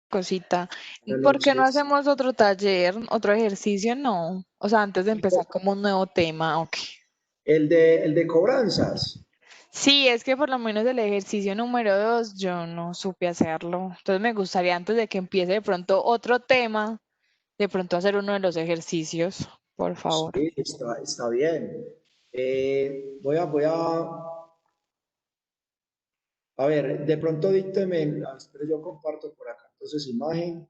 cosita. Buenas ¿Por qué no noches. hacemos otro taller, otro ejercicio? No. O sea, antes de empezar como un nuevo tema, ok. El de cobranzas. Sí, es que por lo menos el ejercicio número 2 yo no supe hacerlo. Entonces me gustaría antes de que empiece de pronto otro tema, de pronto hacer uno de los ejercicios, por Sí, favor. está bien. A ver, de pronto dícteme, espera, yo comparto por acá. Entonces, imagen.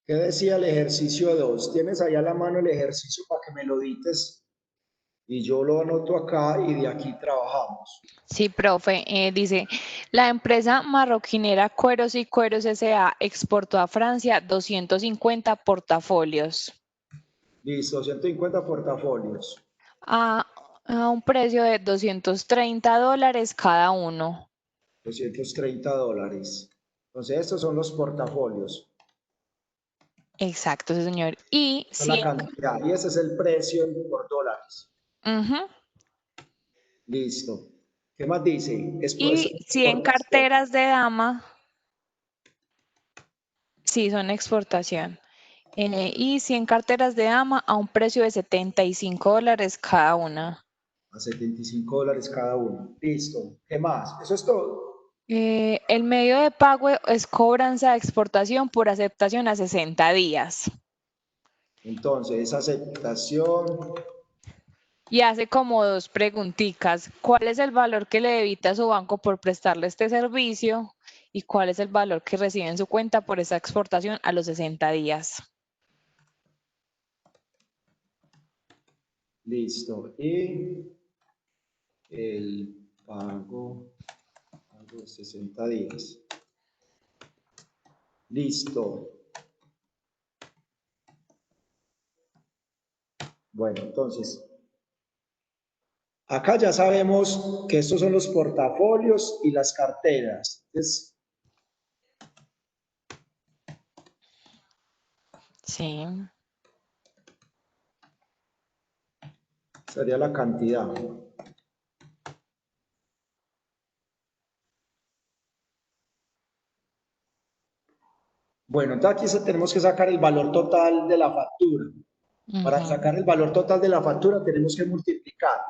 ¿Qué decía el ejercicio 2? ¿Tienes allá a la mano el ejercicio para que me lo dites? Y yo lo anoto acá y de aquí trabajamos. Sí, profe, dice, la empresa marroquinera Cueros y Cueros S.A. exportó a Francia 250 portafolios Listo, 150 portafolios, a, a un precio de $230 cada uno. $230. Entonces, estos son los portafolios. Exacto, sí, señor. Y Esa es la 100, cantidad. Y ese es el precio por dólares. ujú, Listo. ¿Qué más dice? y 100 Exportación. carteras de dama, sí, son exportación. Y 100 carteras de dama a un precio de $75 cada una. A $75 cada uno. Listo. ¿Qué más? Eso es todo. El medio de pago es cobranza de exportación por aceptación a 60 días. Entonces, aceptación. Y hace como dos preguntitas. ¿Cuál es el valor que le debita a su banco por prestarle este servicio? ¿Y cuál es el valor que recibe en su cuenta por esa exportación a los 60 días? Listo. Y el pago a los 60 días. Listo. Bueno, entonces, acá ya sabemos que estos son los portafolios y las carteras. Entonces, Sí. sería la cantidad. Bueno, entonces aquí tenemos que sacar el valor total de la factura. Para Ujú. sacar el valor total de la factura tenemos que multiplicar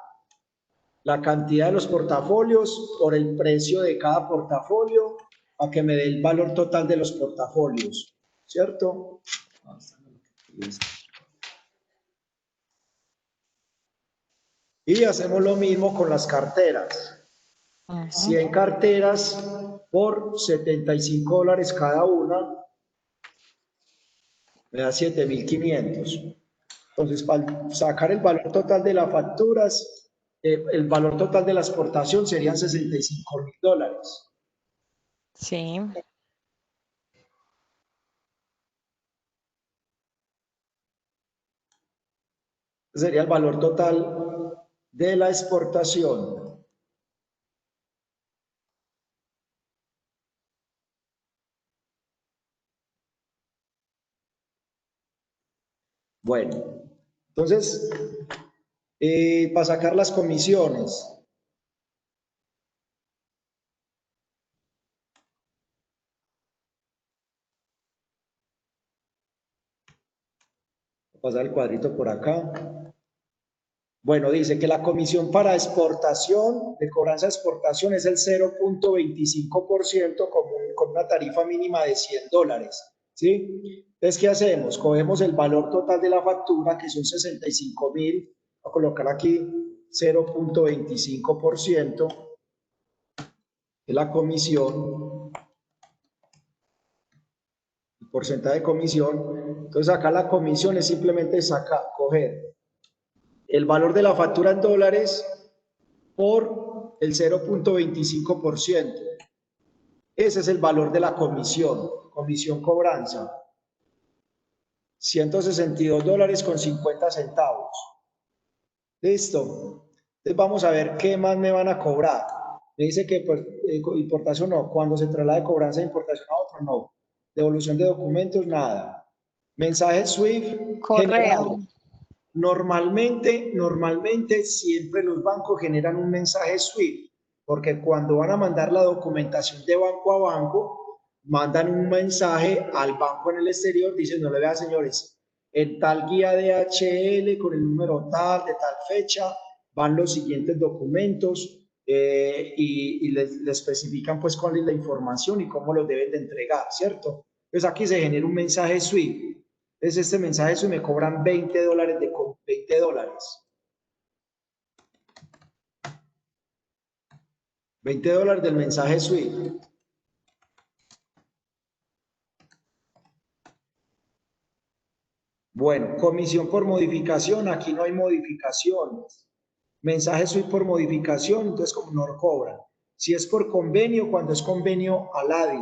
la cantidad de los portafolios por el precio de cada portafolio para que me dé el valor total de los portafolios, ¿cierto? Y hacemos lo mismo con las carteras. Ujú. 100 carteras por $75 cada una, me da 7.500. Entonces, para sacar el valor total de las facturas, el valor total de la exportación serían $65.000. Sí. Sería el valor total de la exportación. Bueno, entonces, para sacar las comisiones, voy a pasar el cuadrito por acá. Bueno, dice que la comisión para exportación, de cobranza de exportación, es el 0.25% con una tarifa mínima de $100. ¿Sí? Entonces, ¿qué hacemos? Cogemos el valor total de la factura, que son 65.000, voy a colocar aquí 0.25% de la comisión, el porcentaje de comisión. Entonces, acá la comisión es simplemente coger el valor de la factura en dólares por el 0.25%. Ese es el valor de la comisión cobranza. $162 con 50 centavos. Listo. Entonces vamos a ver qué más me van a cobrar. Me dice que pues, importación no, cuando se traslade cobranza de importación a otro no. Devolución de documentos, nada. Mensaje SWIFT generado. Correo. Normalmente siempre los bancos generan un mensaje SWIFT, porque cuando van a mandar la documentación de banco a banco, mandan un mensaje al banco en el exterior diciendo, no le vean señores, en tal guía de HL con el número tal, de tal fecha, van los siguientes documentos y les especifican pues cuál es la información y cómo los deben de entregar, ¿cierto? Entonces aquí se genera un mensaje SWIFT. Entonces este mensaje SWIFT me cobran $20 de $20. $20 del mensaje SWIFT. Bueno, comisión por modificación, aquí no hay modificaciones. Mensaje SWIFT por modificación, entonces como no lo cobran. Si es por convenio, cuando es convenio ALADI,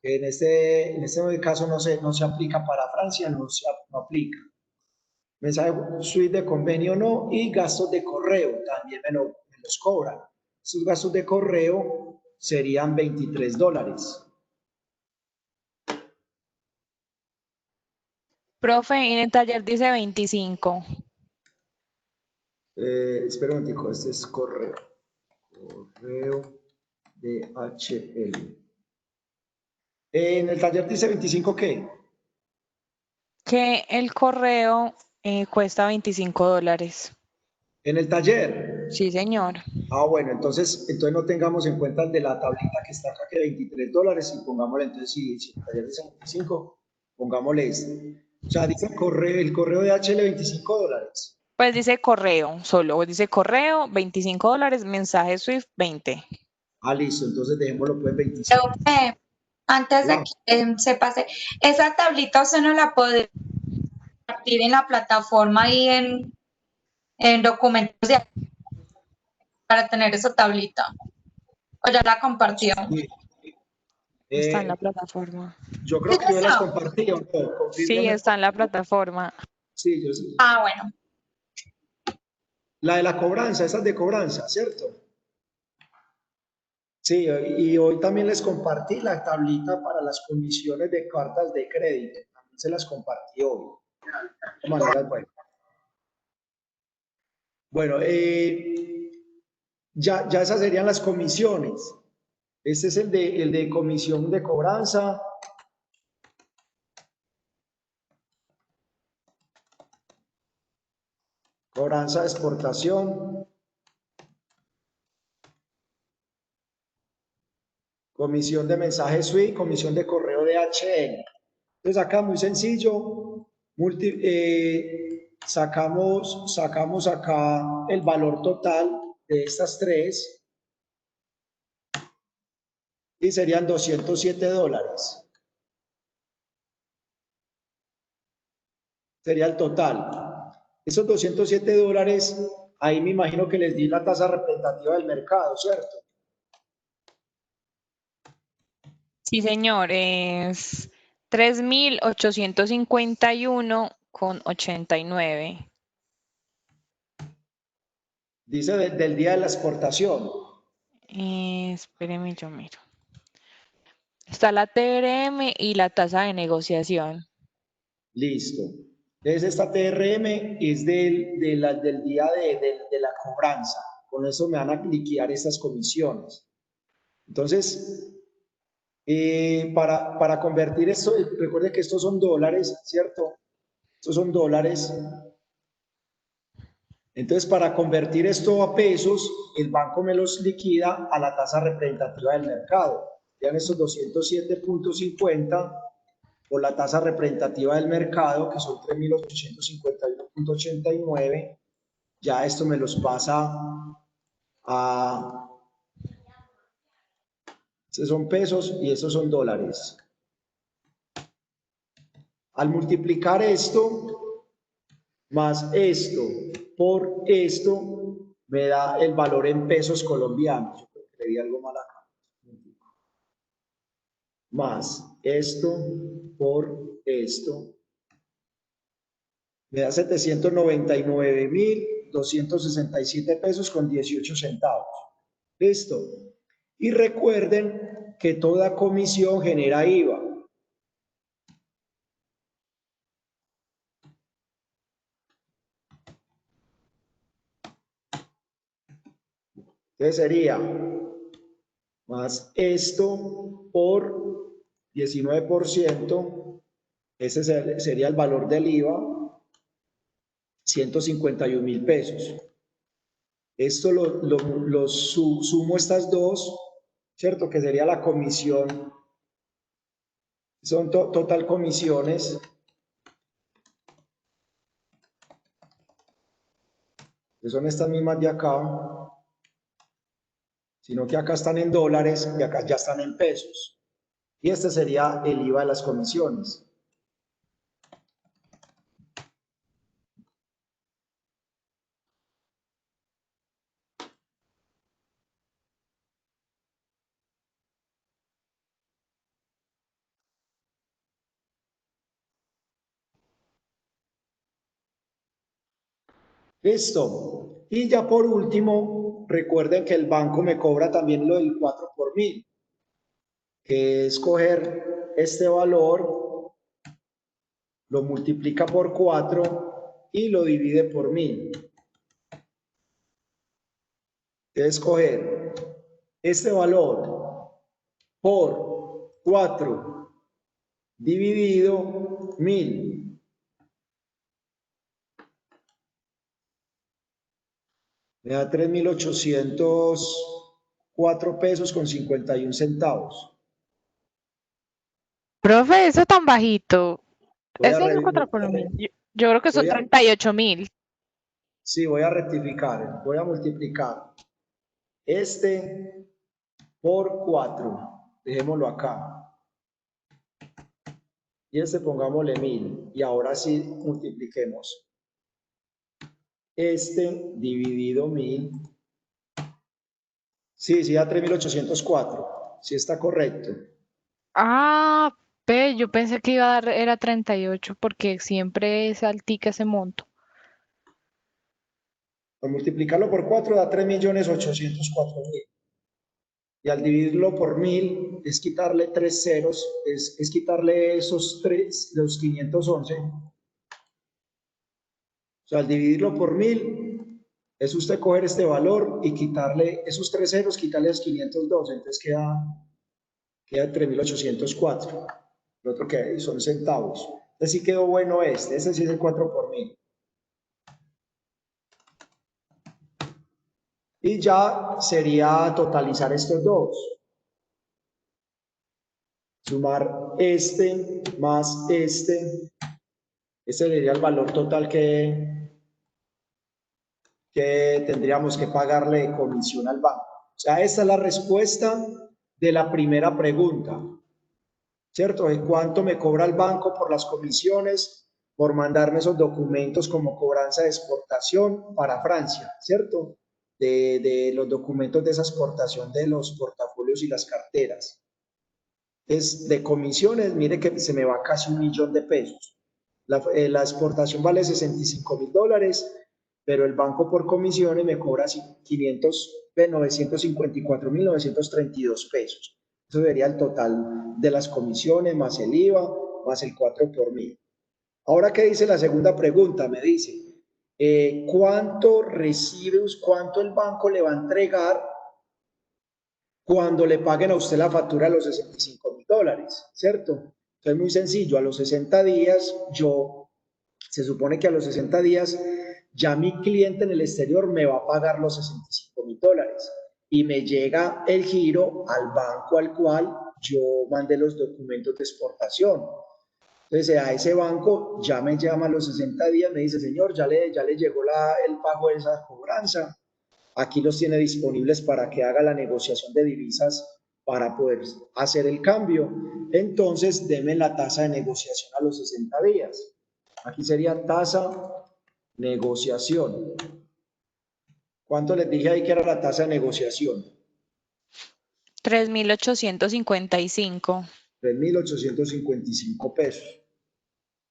que en este caso no se aplica para Francia, no aplica. Mensaje SWIFT de convenio no, y gastos de correo también me los cobran. Sus gastos de correo serían $23. Profe, en el taller dice 25. Espera un momentico, este es correo. Correo DHL. En el taller dice 25, ¿qué? Que el correo cuesta $25. En el taller. Sí, señor. Ah, bueno, entonces no tengamos en cuenta el de la tablita que está acá, que $23, y pongámosle, entonces, si el taller dice 25, pongámosle este. O sea, dice el correo de HL $25. Pues dice correo, solo dice correo, $25, mensaje SWIFT, 20. Ah, listo, entonces dejémoslo pues 25. Antes de La, que se pase, esa tablita usted no la puede compartir en la plataforma y en documentos para tener esa tablita. O ya la compartió. sí, Está en la plataforma. yo ¿Sí creo que yo las está? compartí, ¿o no? Sí, Confírmeme, está por en la favor. plataforma. Sí, yo sí. Ah, bueno. La de la cobranza, esa es de cobranza, ¿cierto? Sí, y hoy también les compartí la tablita para las comisiones de cartas de crédito. También se las compartí hoy. De manera, bueno, ya esas serían las comisiones. Este es el de comisión de cobranza. Cobranza de exportación. Comisión de mensaje SWIFT, comisión de correo DHL. Entonces acá muy sencillo, sacamos acá el valor total de estas tres y serían $207. Sería el total. Esos $207, ahí me imagino que les di la tasa representativa del mercado, ¿cierto? Sí, señor, es 3.851,89. Dice del día de la exportación. Espéreme, yo miro. Está la TRM y la tasa de negociación. Listo. Entonces esta TRM es del día de la cobranza. Con eso me van a liquidar estas comisiones. Entonces, para convertir esto, recuerde que estos son dólares, ¿cierto? Estos son dólares. Entonces, para convertir esto a pesos, el banco me los liquida a la tasa representativa del mercado. Vean estos 207.50 por la tasa representativa del mercado, que son 3.851.89. Ya esto me los pasa a... Estos son pesos y estos son dólares. Al multiplicar esto más esto por esto, me da el valor en pesos colombianos. Yo creo que le di algo mal acá. Más esto por esto, me da 799.267 pesos con 18 centavos. Listo. Y recuerden que toda comisión genera IVA. Entonces sería más esto por 19%, ese sería el valor del IVA, 151.000 pesos. Esto sumo estas dos, ¿cierto? Que sería la comisión, son total comisiones, que son estas mismas de acá, sino que acá están en dólares y acá ya están en pesos. Y este sería el IVA de las comisiones. Listo. Y ya por último, recuerden que el banco me cobra también lo del 4 por 1000, que es coger este valor, lo multiplica por 4 y lo divide por 1000. Es coger este valor por 4 dividido 1000. Me da 3.804 pesos con 51 centavos. Profe, eso tan bajito. Voy a Ese es el re- 4 por 1000. Yo creo que son voy a- 38.000. Sí, voy a rectificar, voy a multiplicar este por 4, dejémoslo acá, y este pongámosle 1000, y ahora sí multipliquemos este dividido 1000, sí, da 3.804, sí está correcto. Ah, yo pensé que iba a dar, era 38 porque siempre es altica ese monto. Al multiplicarlo por 4 da 3.804.000. Y al dividirlo por 1000 es quitarle 3 ceros, es quitarle esos 3, los 511. O sea, al dividirlo por 1000 es usted coger este valor y quitarle esos 3 ceros, quitarle los 512, entonces queda 3.804. Lo otro que son centavos. Entonces sí quedó bueno ese sí es el 4 por 1000. Y ya sería totalizar estos dos. Sumar este más este sería el valor total que tendríamos que pagarle de comisión al banco. O sea, esta es la respuesta de la primera pregunta, ¿cierto? ¿De cuánto me cobra el banco por las comisiones, por mandarme esos documentos como cobranza de exportación para Francia, ¿cierto? De los documentos de esa exportación de los portafolios y las carteras. Es de comisiones, mire que se me va casi 1.000.000 de pesos. La exportación vale $65.000, pero el banco por comisiones me cobra 954.932 pesos. Eso sería el total de las comisiones, más el IVA, más el 4 por 1000. Ahora, ¿qué dice la segunda pregunta? Me dice, ¿cuánto el banco le va a entregar cuando le paguen a usted la factura de los $65.000, ¿cierto? Entonces, muy sencillo, a los 60 días, se supone que a los 60 días, ya mi cliente en el exterior me va a pagar los $65.000 y me llega el giro al banco al cual yo mandé los documentos de exportación. Entonces, a ese banco ya me llama a los 60 días, me dice, señor, ya le llegó el pago de esa cobranza. Aquí los tiene disponibles para que haga la negociación de divisas para poder hacer el cambio. Entonces, deme la tasa de negociación a los 60 días. Aquí sería tasa negociación. ¿Cuánto les dije ahí que era la tasa de negociación? 3.855. 3.855 pesos.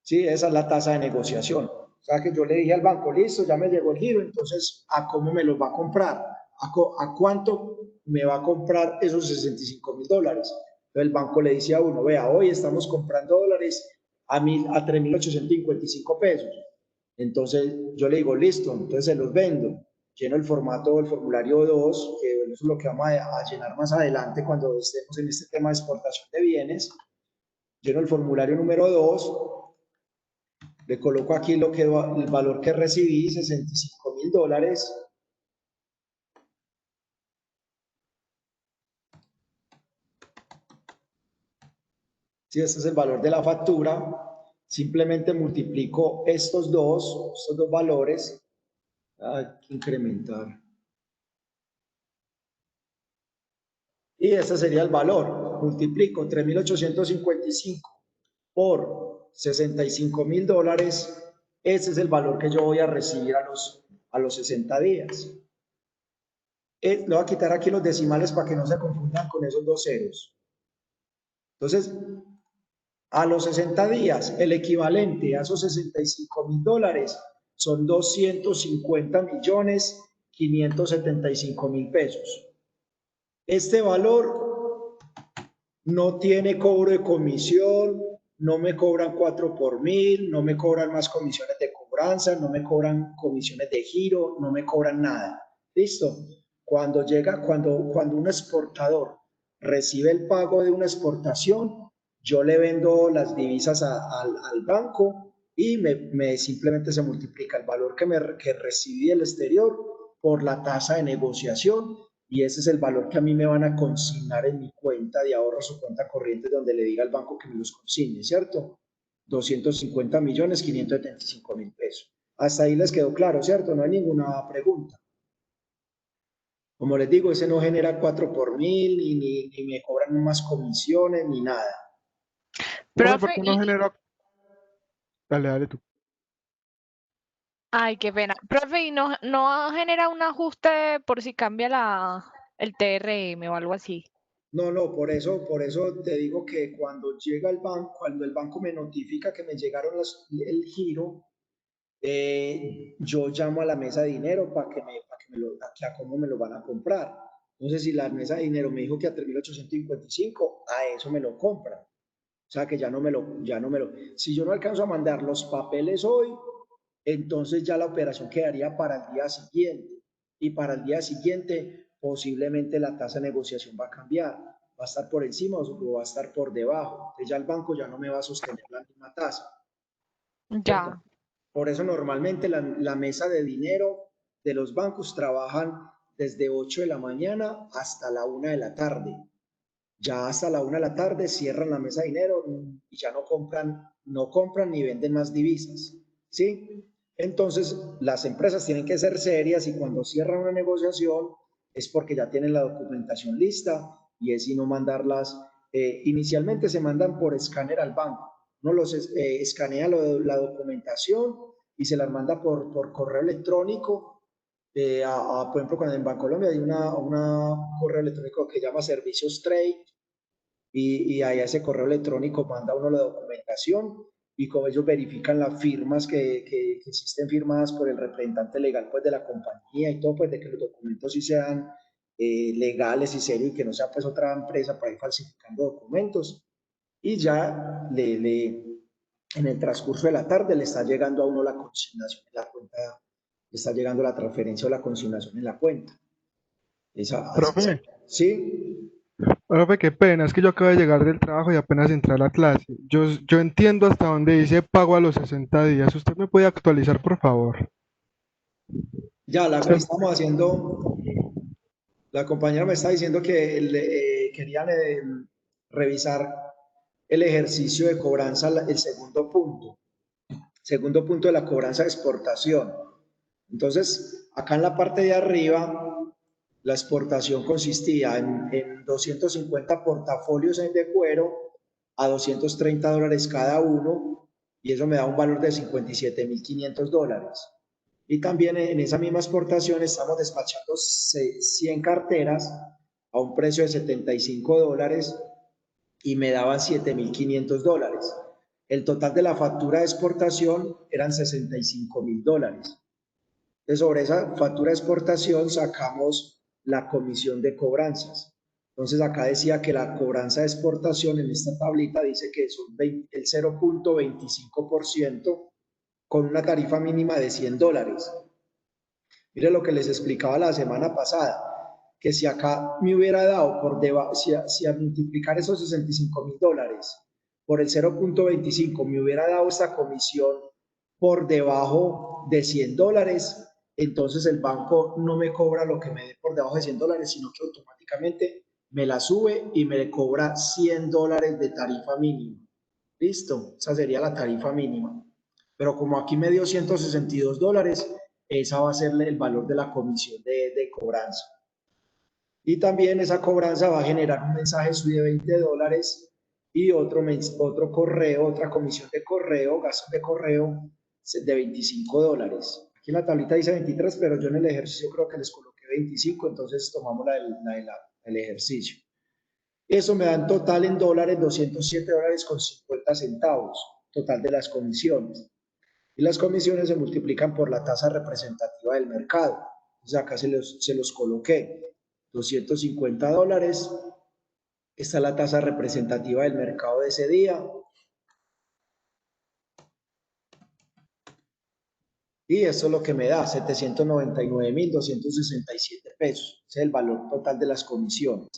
Sí, esa es la tasa de negociación. O sea que yo le dije al banco, listo, ya me llegó el giro, entonces, ¿a cómo me los va a comprar? ¿A cuánto me va a comprar esos $65.000? Entonces el banco le dice a uno, vea, hoy estamos comprando dólares a 3.855 pesos. Entonces yo le digo, listo, entonces se los vendo. lleno el formato del formulario 2, que eso es lo que vamos a llenar más adelante cuando estemos en este tema de exportación de bienes. Lleno el formulario número 2, le coloco aquí el valor que recibí, $65.000. Si este es el valor de la factura, simplemente multiplico estos dos valores. Hay que incrementar. Y este sería el valor. Multiplico 3.855 por $65.000. Ese es el valor que yo voy a recibir a los 60 días. Le voy a quitar aquí los decimales para que no se confundan con esos dos ceros. Entonces, a los 60 días, el equivalente a esos $65.000 son 250.575.000 pesos. Este valor no tiene cobro de comisión, no me cobran 4 por 1000, no me cobran más comisiones de cobranza, no me cobran comisiones de giro, no me cobran nada. ¿Listo? Cuando un exportador recibe el pago de una exportación, yo le vendo las divisas al banco y simplemente se multiplica el valor que recibí del exterior por la tasa de negociación, y ese es el valor que a mí me van a consignar en mi cuenta de ahorros o cuenta corriente, donde le diga al banco que me los consigne, ¿cierto? 250.575.000 pesos. Hasta ahí les quedó claro, ¿cierto? No hay ninguna pregunta. Como les digo, ese no genera 4 por 1000, ni me cobran más comisiones, ni nada. Profe, ¿por qué no genera? Dale tú. Ay, qué pena. Profe, ¿y no genera un ajuste por si cambia el TRM o algo así? No, por eso te digo que cuando llega el banco, cuando el banco me notifica que me llegaron el giro, yo llamo a la mesa de dinero para que a cómo me lo van a comprar. Entonces, si la mesa de dinero me dijo que a 3.855, a eso me lo compran. O sea que ya no me lo, si yo no alcanzo a mandar los papeles hoy, entonces ya la operación quedaría para el día siguiente. Y para el día siguiente, posiblemente la tasa de negociación va a cambiar. Va a estar por encima o va a estar por debajo. Entonces ya el banco ya no me va a sostener la misma tasa. Ya. Por eso normalmente la mesa de dinero de los bancos trabajan desde 8 de la mañana hasta la 1 de la tarde. Ya hasta la 1 de la tarde cierran la mesa de dinero y ya no compran ni venden más divisas, ¿sí? Entonces, las empresas tienen que ser serias, y cuando cierran una negociación es porque ya tienen la documentación lista, y es y no mandarlas. Inicialmente se mandan por escáner al banco. Uno los escanea la documentación y se las manda por correo electrónico. Por ejemplo, en Bancolombia hay una correo electrónico que llama Servicios Trade, y ahí a ese correo electrónico manda uno la documentación, y como ellos verifican las firmas que existen firmadas por el representante legal, pues, de la compañía y todo, pues, de que los documentos sí sean legales y serios, y que no sea pues otra empresa por ahí falsificando documentos. Y ya en el transcurso de la tarde le está llegando a uno la consignación en la cuenta, le está llegando la transferencia o la consignación en la cuenta. Profe, ¿Sí? profe, qué pena, es que yo acabo de llegar del trabajo y apenas entré a la clase. Yo entiendo hasta donde dice pago a los 60 días. ¿Usted me puede actualizar, por favor? Ya, Usted- estamos haciendo, la compañera me está diciendo que querían revisar el ejercicio de cobranza, el segundo punto de la cobranza de exportación. Entonces, acá en la parte de arriba, la exportación consistía en 250 portafolios de cuero a $230 cada uno, y eso me da un valor de $57.500. Y también en esa misma exportación estamos despachando 100 carteras a un precio de $75, y me daban $7.500. El total de la factura de exportación eran $65.000. Sobre esa factura de exportación sacamos la comisión de cobranzas. Entonces acá decía que la cobranza de exportación en esta tablita dice que son el 0.25% con una tarifa mínima de $100. Mire lo que les explicaba la semana pasada, que si acá me hubiera dado por debajo, si a multiplicar esos $65.000 por el 0.25 me hubiera dado esta comisión por debajo de $100, entonces el banco no me cobra lo que me dé por debajo de $100, sino que automáticamente me la sube y me cobra $100 de tarifa mínima. Listo, esa sería la tarifa mínima. Pero como aquí me dio $162, esa va a ser el valor de la comisión de cobranza. Y también esa cobranza va a generar un mensaje SWIFT de $20 y otro correo, otra comisión de correo, gastos de correo de $25. Aquí en la tablita dice 23, pero yo en el ejercicio creo que les coloqué 25, entonces tomamos el ejercicio. Eso me da en total en dólares $207.50, total de las comisiones. Y las comisiones se multiplican por la tasa representativa del mercado. Entonces acá se los coloqué. $250. Esta es la tasa representativa del mercado de ese día. Y eso es lo que me da, 799.267 pesos. Ese es el valor total de las comisiones.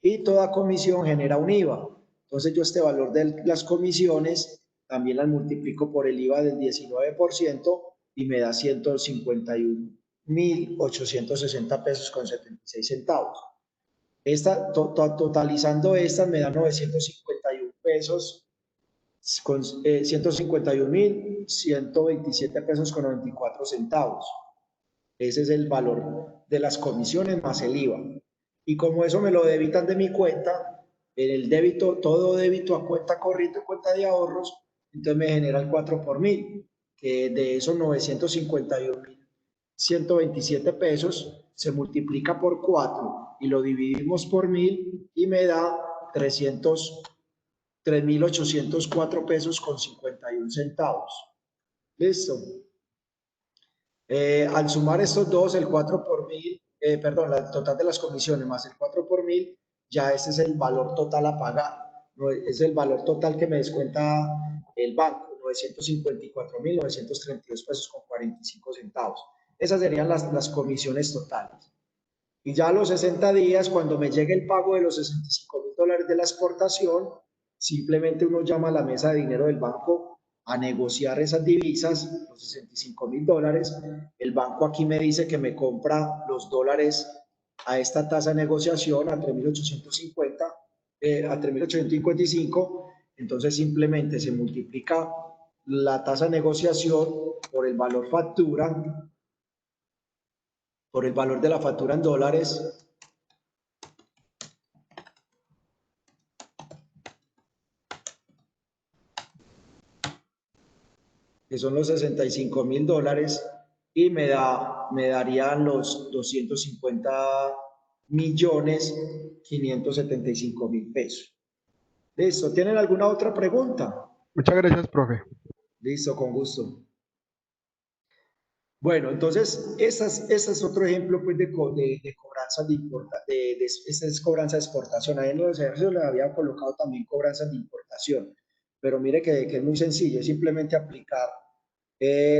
Y toda comisión genera un IVA. Entonces yo este valor de las comisiones también las multiplico por el IVA del 19% y me da 151.860 pesos con 76 centavos. Totalizando estas me da 951 pesos con 151.127 pesos con 94 centavos. Ese es el valor de las comisiones más el IVA. Y como eso me lo debitan de mi cuenta, en el débito, todo débito a cuenta corriente, cuenta de ahorros, entonces me genera el 4 por mil, que de esos 951.127 pesos se multiplica por 4 y lo dividimos por 1.000 y me da 3.804 pesos con 51 centavos. Listo. Al sumar estos dos, el 4 por mil, perdón, el total de las comisiones más el 4 por mil, ya ese es el valor total a pagar. Es el valor total que me descuenta el banco, 954.932 pesos con 45 centavos. Esas serían las comisiones totales. Y ya a los 60 días, cuando me llegue el pago de los $65.000 de la exportación, simplemente uno llama a la mesa de dinero del banco a negociar esas divisas, los $65.000. El banco aquí me dice que me compra los dólares a esta tasa de negociación, a 3.850, a 3.855. Entonces simplemente se multiplica la tasa de negociación por el valor factura, por el valor de la factura en dólares, que son los $65.000, y me darían los 250.575.000 pesos. Listo. ¿Tienen alguna otra pregunta? Muchas gracias, profe. Listo, con gusto. Bueno, entonces, ese es otro ejemplo pues, de cobranza esta es cobranza de exportación. Ahí en los ejercicios les había colocado también cobranzas de importación, pero mire que es muy sencillo, es simplemente aplicar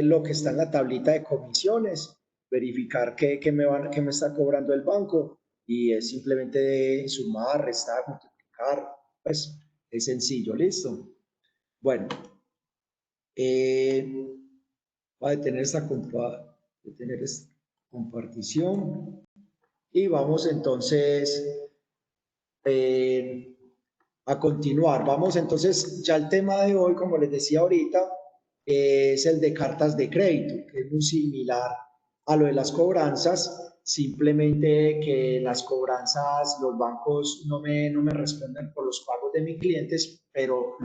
lo que está en la tablita de comisiones, verificar qué me está cobrando el banco y es simplemente sumar, restar, multiplicar, pues es sencillo, listo. Bueno, voy a detener esta compartición y vamos entonces a continuar. Vamos entonces, ya el tema de hoy, como les decía ahorita, es el de cartas de crédito, que es muy similar a lo de las cobranzas, simplemente que las cobranzas, los bancos no me responden por los pagos de mis clientes, pero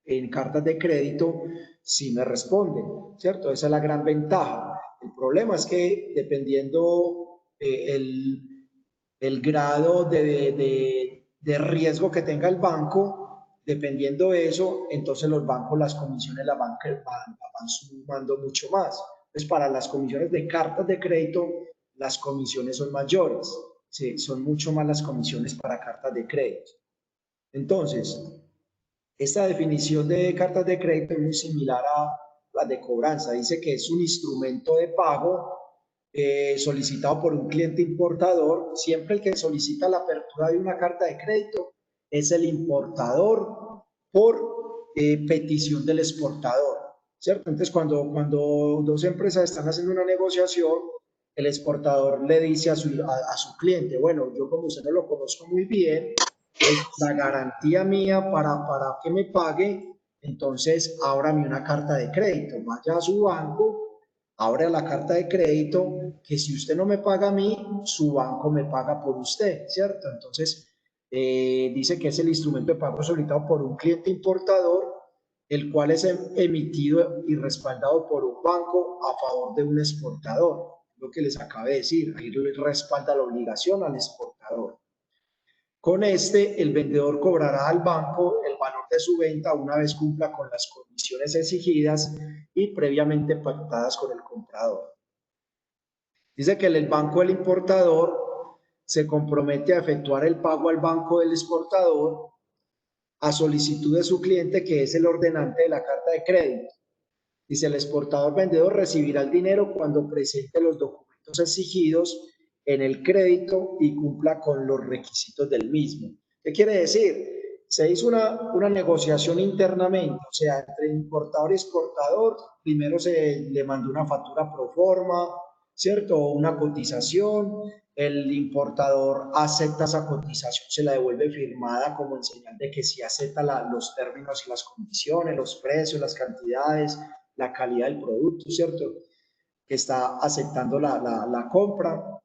en cartas de crédito sí me responden, ¿cierto? Esa es la gran ventaja. El problema es que dependiendo el grado de riesgo que tenga el banco, dependiendo de eso, entonces los bancos las comisiones las van sumando mucho más. Entonces, para las comisiones de cartas de crédito, las comisiones son mayores, ¿sí? Son mucho más las comisiones para cartas de crédito. Entonces, esta definición de cartas de crédito es muy similar a la de cobranza. Dice que es un instrumento de pago solicitado por un cliente importador. Siempre el que solicita la apertura de una carta de crédito es el importador por petición del exportador, ¿cierto? Entonces, cuando dos empresas están haciendo una negociación, el exportador le dice a su cliente, bueno, yo como usted no lo conozco muy bien, la garantía mía para que me pague, entonces ábrame una carta de crédito, vaya a su banco, abre la carta de crédito, que si usted no me paga a mí, su banco me paga por usted, ¿cierto? Entonces, dice que es el instrumento de pago solicitado por un cliente importador, el cual es emitido y respaldado por un banco a favor de un exportador. Lo que les acabé de decir, ahí le respalda la obligación al exportador. Con este, el vendedor cobrará al banco el valor de su venta una vez cumpla con las condiciones exigidas y previamente pactadas con el comprador. Dice que el banco del importador se compromete a efectuar el pago al banco del exportador a solicitud de su cliente, que es el ordenante de la carta de crédito. Dice, el exportador vendedor recibirá el dinero cuando presente los documentos exigidos en el crédito y cumpla con los requisitos del mismo. ¿Qué quiere decir? Se hizo una negociación internamente, o sea, entre importador y exportador. Primero se le mandó una factura pro forma, ¿cierto? Una cotización. El importador acepta esa cotización, se la devuelve firmada como en señal de que sí acepta los términos y las condiciones, los precios, las cantidades, la calidad del producto, ¿cierto? Que está aceptando la compra.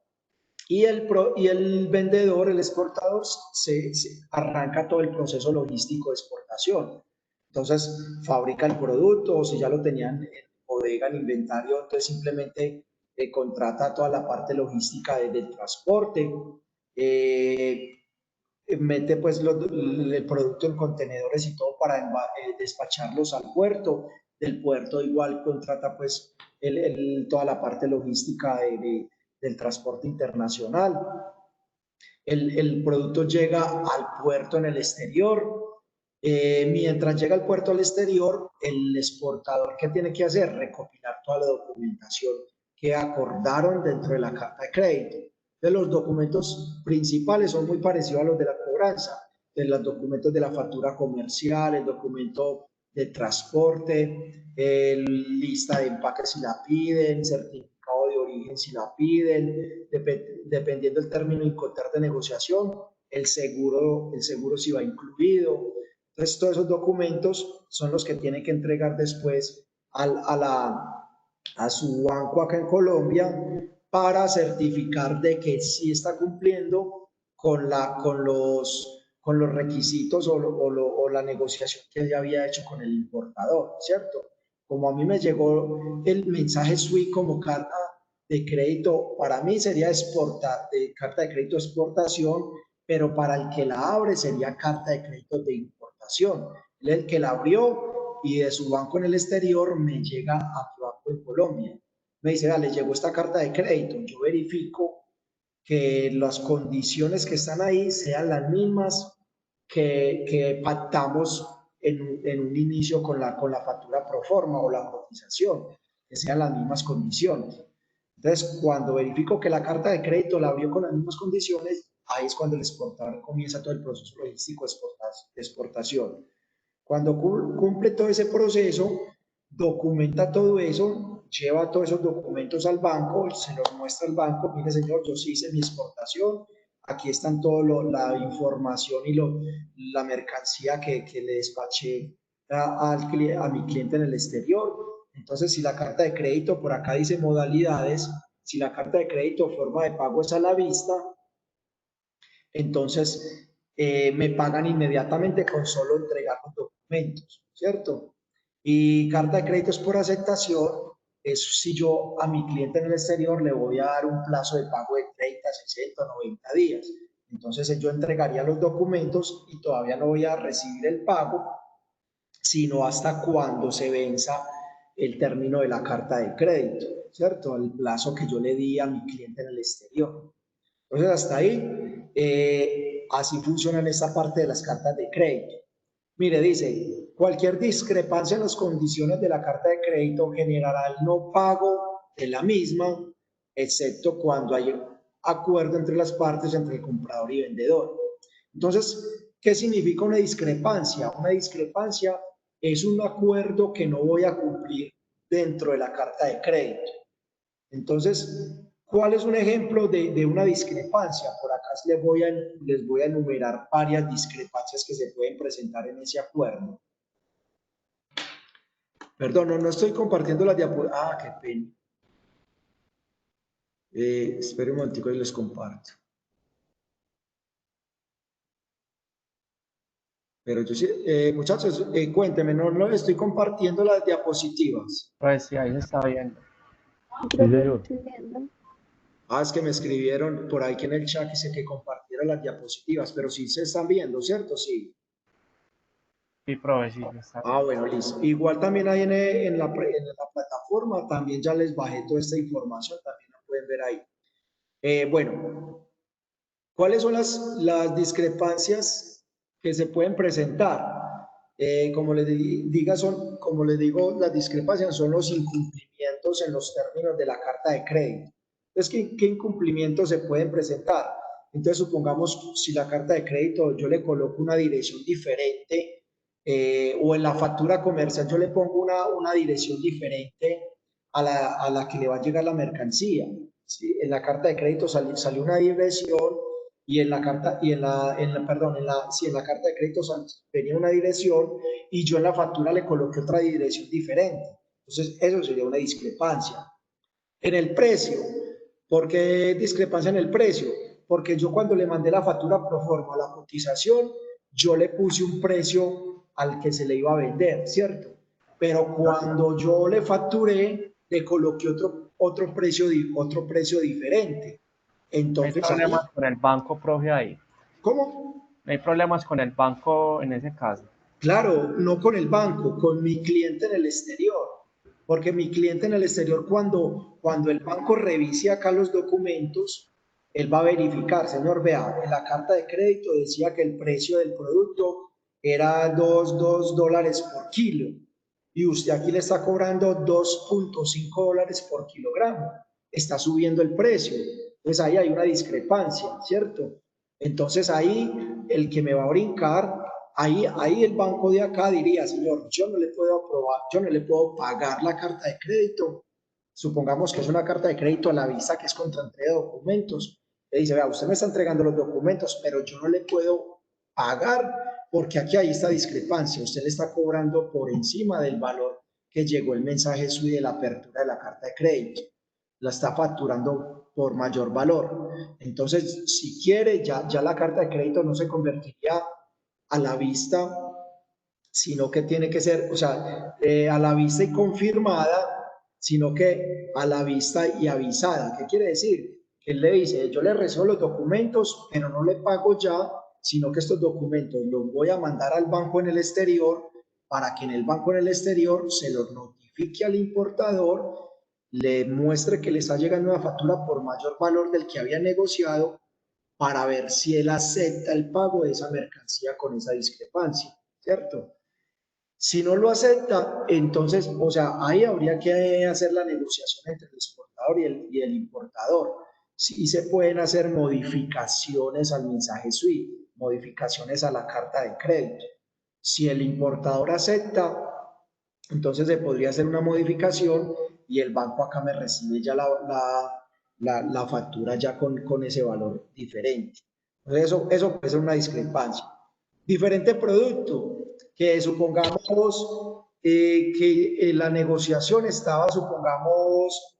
Y el vendedor, el exportador, se arranca todo el proceso logístico de exportación. Entonces, fabrica el producto, o si ya lo tenían en bodega, en inventario, entonces simplemente contrata toda la parte logística del transporte, mete pues el producto en contenedores y todo para despacharlos al puerto. Del puerto igual contrata pues toda la parte logística del transporte internacional. El producto llega al puerto en el exterior. Mientras llega al puerto al exterior, el exportador, ¿qué tiene que hacer? Recopilar toda la documentación que acordaron dentro de la carta de crédito. De los documentos principales son muy parecidos a los de la cobranza, de los documentos de la factura comercial, el documento de transporte, lista de empaques si la piden, certificado de origen si la piden, dependiendo del término Incoterm de negociación, el seguro si va incluido. Entonces, todos esos documentos son los que tiene que entregar después a su banco acá en Colombia para certificar de que sí está cumpliendo con los requisitos o la negociación que ya había hecho con el importador, ¿cierto? Como a mí me llegó el mensaje SWIFT como carta de crédito, para mí sería carta de crédito de exportación, pero para el que la abre sería carta de crédito de importación. Él es el que la abrió y de su banco en el exterior me llega a mi banco en Colombia. Me dice, le llegó esta carta de crédito. Yo verifico que las condiciones que están ahí sean las mismas que pactamos en un inicio con la factura pro forma o la cotización, que sean las mismas condiciones. Entonces, cuando verifico que la carta de crédito la abrió con las mismas condiciones, ahí es cuando el exportador comienza todo el proceso logístico de exportación. Cuando cumple todo ese proceso, documenta todo eso, lleva todos esos documentos al banco, se los muestra al banco, mire señor, yo sí hice mi exportación, aquí están toda la información y la mercancía que le despaché a mi cliente en el exterior. Entonces, si la carta de crédito, por acá dice modalidades, si la carta de crédito forma de pago es a la vista, entonces me pagan inmediatamente con solo entregar los documentos, ¿cierto? Y carta de crédito es por aceptación, eso si yo a mi cliente en el exterior le voy a dar un plazo de pago de 30, 60, 90 días. Entonces yo entregaría los documentos y todavía no voy a recibir el pago, sino hasta cuando se venza el término de la carta de crédito, ¿cierto? El plazo que yo le di a mi cliente en el exterior. Entonces, hasta ahí, así funciona en esta parte de las cartas de crédito. Mire, dice, cualquier discrepancia en las condiciones de la carta de crédito generará el no pago de la misma excepto cuando hay acuerdo entre las partes, entre el comprador y vendedor. Entonces, ¿qué significa una discrepancia? Una discrepancia es un acuerdo que no voy a cumplir dentro de la carta de crédito. Entonces, ¿cuál es un ejemplo de una discrepancia? Por acá les voy a enumerar varias discrepancias que se pueden presentar en ese acuerdo. Perdón, no estoy compartiendo las diapositivas. Ah, qué pena. Espere un momentico y les comparto. Pero yo sí, muchachos, cuéntenme, no estoy compartiendo las diapositivas. Pues sí, ahí se está viendo. Sí, señor. Ah, es que me escribieron por ahí que en el chat dice que compartiera las diapositivas, pero sí se están viendo, ¿cierto? Sí. Sí, profe, sí, se está Ah, viendo. bueno, listo. Igual también hay en la plataforma, también ya les bajé toda esta información, también la pueden ver ahí. Bueno, ¿cuáles son las discrepancias que se pueden presentar? Como como les digo, las discrepancias son los incumplimientos en los términos de la carta de crédito. Entonces, ¿qué incumplimientos se pueden presentar? Entonces, supongamos si la carta de crédito yo le coloco una dirección diferente o en la factura comercial yo le pongo una dirección diferente a la que le va a llegar la mercancía. ¿Sí? En la carta de crédito salió una dirección y en la carta, sí, en la carta de crédito tenía una dirección y yo en la factura le coloqué otra dirección diferente. Entonces, eso sería una discrepancia. En el precio, ¿por qué discrepancia en el precio? Porque yo cuando le mandé la factura pro forma a la cotización, yo le puse un precio al que se le iba a vender, ¿cierto? Pero cuando yo le facturé, le coloqué otro precio diferente. No hay Entonces ahí, problemas con el banco, profe, ahí. ¿cómo? No hay problemas con el banco en ese caso. Claro, no con el banco, con mi cliente en el exterior. Porque mi cliente en el exterior, cuando el banco revise acá los documentos, él va a verificar, señor, vea, en la carta de crédito decía que el precio del producto era $2 por kilo y usted aquí le está cobrando $2.5 por kilogramo. Está subiendo el precio. Entonces ahí hay una discrepancia, ¿cierto? Entonces ahí el que me va a brincar, ahí el banco de acá diría, señor, yo no le puedo aprobar, yo no le puedo pagar la carta de crédito. Supongamos que es una carta de crédito a la vista que es contra entrega de documentos. Le dice, vea, usted me está entregando los documentos, pero yo no le puedo pagar porque aquí hay esta discrepancia. Usted le está cobrando por encima del valor que llegó el mensaje suyo de la apertura de la carta de crédito. La está facturando por mayor valor. Entonces, si quiere, ya la carta de crédito no se convertiría a la vista, sino que tiene que ser, o sea, a la vista y confirmada, sino que a la vista y avisada. ¿Qué quiere decir? Que él le dice, yo le recibo los documentos, pero no le pago ya, sino que estos documentos los voy a mandar al banco en el exterior para que en el banco en el exterior se los notifique al importador, le muestre que le está llegando una factura por mayor valor del que había negociado para ver si él acepta el pago de esa mercancía con esa discrepancia, ¿cierto? Si no lo acepta, entonces, o sea, ahí habría que hacer la negociación entre el exportador y el importador. Sí se pueden hacer modificaciones al mensaje SWIFT, modificaciones a la carta de crédito. Si el importador acepta, entonces se podría hacer una modificación y el banco acá me recibe ya la factura ya con ese valor diferente. Entonces eso puede ser una discrepancia. Diferente producto, que supongamos que la negociación estaba, supongamos,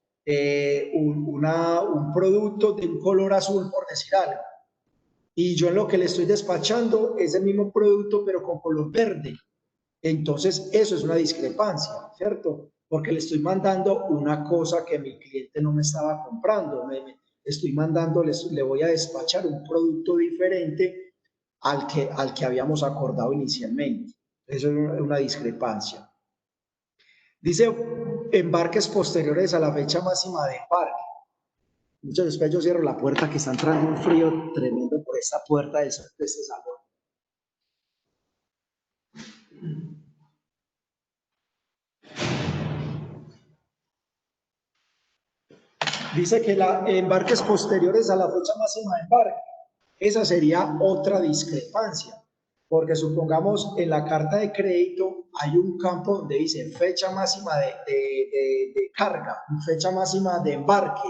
un producto de un color azul, por decir algo, y yo en lo que le estoy despachando es el mismo producto, pero con color verde. Entonces, eso es una discrepancia, ¿cierto? Porque le estoy mandando una cosa que mi cliente no me estaba comprando. Estoy mandando, le voy a despachar un producto diferente al que habíamos acordado inicialmente. Eso es una discrepancia. Dice, embarques posteriores a la fecha máxima de embarque. Muchas veces yo cierro la puerta que está entrando un frío tremendo por esta puerta de este salón. Dice que embarques posteriores a la fecha máxima de embarque. Esa sería otra discrepancia, porque supongamos en la carta de crédito hay un campo donde dice fecha máxima de carga, fecha máxima de embarque.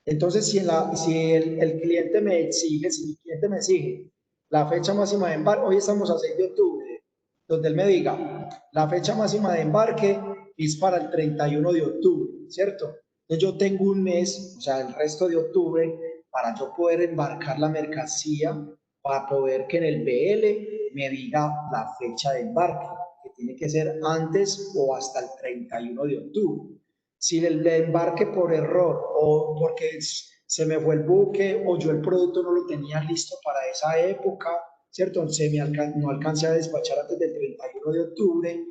Entonces, si el cliente me exige, si mi cliente me exige la fecha máxima de embarque, hoy estamos a 6 de octubre, donde él me diga, la fecha máxima de embarque es para el 31 de octubre, ¿cierto? Entonces yo tengo un mes, o sea, el resto de octubre, para yo poder embarcar la mercancía, para poder que en el BL me diga la fecha de embarque, que tiene que ser antes o hasta el 31 de octubre. Si el embarque por error o porque se me fue el buque o yo el producto no lo tenía listo para esa época, ¿cierto? No alcancé a despachar antes del 31 de octubre,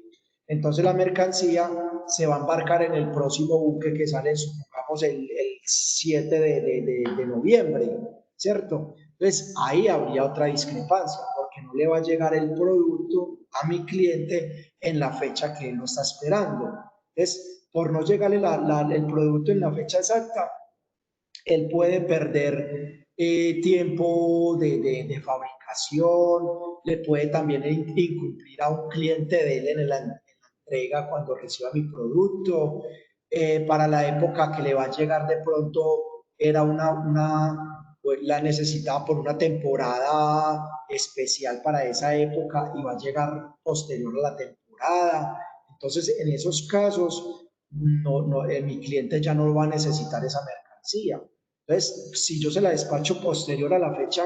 entonces la mercancía se va a embarcar en el próximo buque que sale, supongamos, el 7 de noviembre, ¿cierto? Entonces ahí habría otra discrepancia, porque no le va a llegar el producto a mi cliente en la fecha que él lo está esperando. Entonces, por no llegarle el producto en la fecha exacta, él puede perder tiempo de fabricación, le puede también incumplir a un cliente de él en la entrega cuando reciba mi producto. Para la época que le va a llegar de pronto era la necesitaba por una temporada especial para esa época y va a llegar posterior a la temporada. Entonces, en esos casos, mi cliente ya no va a necesitar esa mercancía. Entonces, si yo se la despacho posterior a la fecha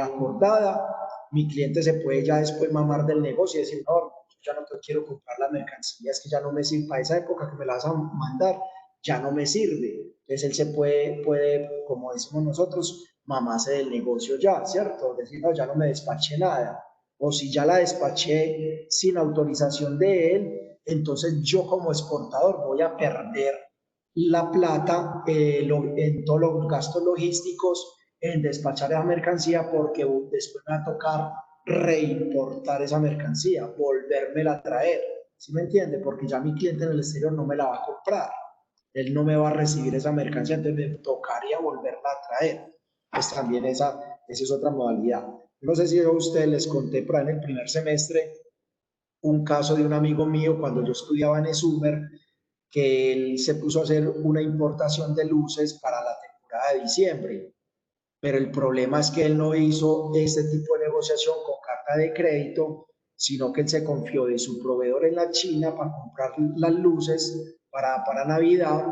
acordada, mi cliente se puede ya después mamar del negocio y decir, no, ya no te quiero comprar la mercancía, es que ya no me sirve para esa época que me la vas a mandar, ya no me sirve. Entonces él se puede, como decimos nosotros, mamarse del negocio ya, ¿cierto? Decir, no, ya no me despaché nada. O si ya la despaché sin autorización de él, entonces yo como exportador voy a perder la plata en todos los gastos logísticos en despachar esa mercancía porque después me va a tocar reimportar esa mercancía, volvérmela a traer, ¿sí me entiende? Porque ya mi cliente en el exterior no me la va a comprar, él no me va a recibir esa mercancía, entonces me tocaría volverla a traer. Pues también esa es otra modalidad. No sé si a ustedes les conté por ahí en el primer semestre un caso de un amigo mío cuando yo estudiaba en ESUMER, que él se puso a hacer una importación de luces para la temporada de diciembre, pero el problema es que él no hizo este tipo de negociación con carta de crédito, sino que él se confió de su proveedor en la China para comprar las luces para Navidad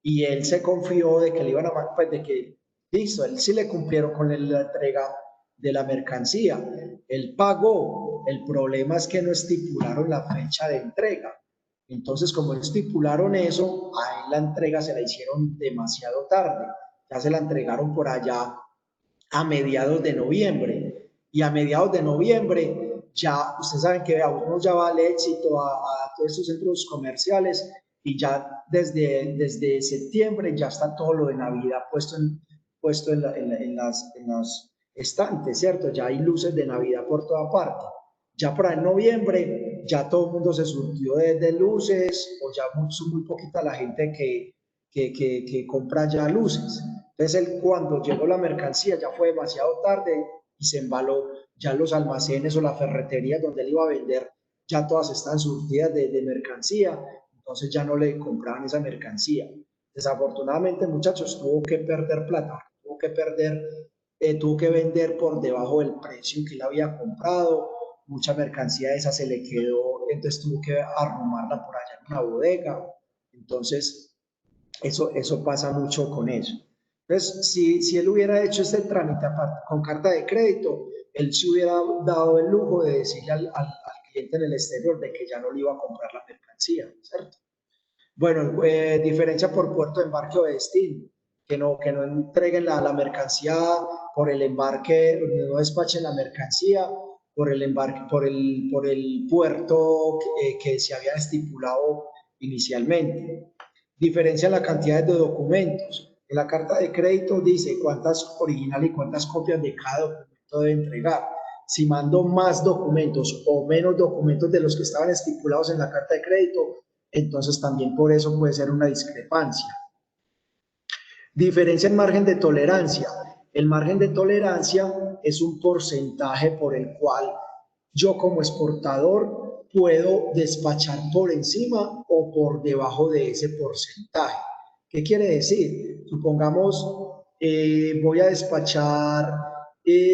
y él se confió de que le iban a, pues de que, listo, él sí le cumplieron con la entrega de la mercancía, él pagó, el problema es que no estipularon la fecha de entrega. Entonces, como estipularon eso, a él la entrega se la hicieron demasiado tarde. Ya se la entregaron por allá a mediados de noviembre. Y a mediados de noviembre, ya, ustedes saben que a uno ya va el éxito a todos estos centros comerciales y ya desde septiembre ya está todo lo de Navidad puesto en los estantes, ¿cierto? Ya hay luces de Navidad por toda parte. Ya para en noviembre, ya todo el mundo se surtió de luces, o ya muy poquita la gente que compra ya luces. Entonces, cuando llegó la mercancía ya fue demasiado tarde y se embaló. Ya los almacenes o la ferretería donde él iba a vender, ya todas están surtidas de mercancía, entonces ya no le compraban esa mercancía. Desafortunadamente, muchachos, tuvo que perder plata, tuvo que vender por debajo del precio que él había comprado, mucha mercancía de esa se le quedó, entonces tuvo que arrumarla por allá en una bodega. Entonces, eso pasa mucho con eso. Entonces, si él hubiera hecho este trámite con carta de crédito, él se hubiera dado el lujo de decirle al cliente en el exterior de que ya no le iba a comprar la mercancía, ¿cierto? Bueno, diferencia por puerto de embarque o destino, que no entreguen la mercancía por el embarque, no despachen la mercancía por el embarque, por el puerto que se había estipulado inicialmente. Diferencia en la cantidad de documentos. En la carta de crédito dice cuántas originales y cuántas copias de cada documento debe entregar. Si mando más documentos o menos documentos de los que estaban estipulados en la carta de crédito, Entonces también por eso puede ser una discrepancia. Diferencia en margen de tolerancia. El margen de tolerancia es un porcentaje por el cual yo como exportador puedo despachar por encima o por debajo de ese porcentaje. ¿Qué quiere decir? Supongamos, voy a despachar,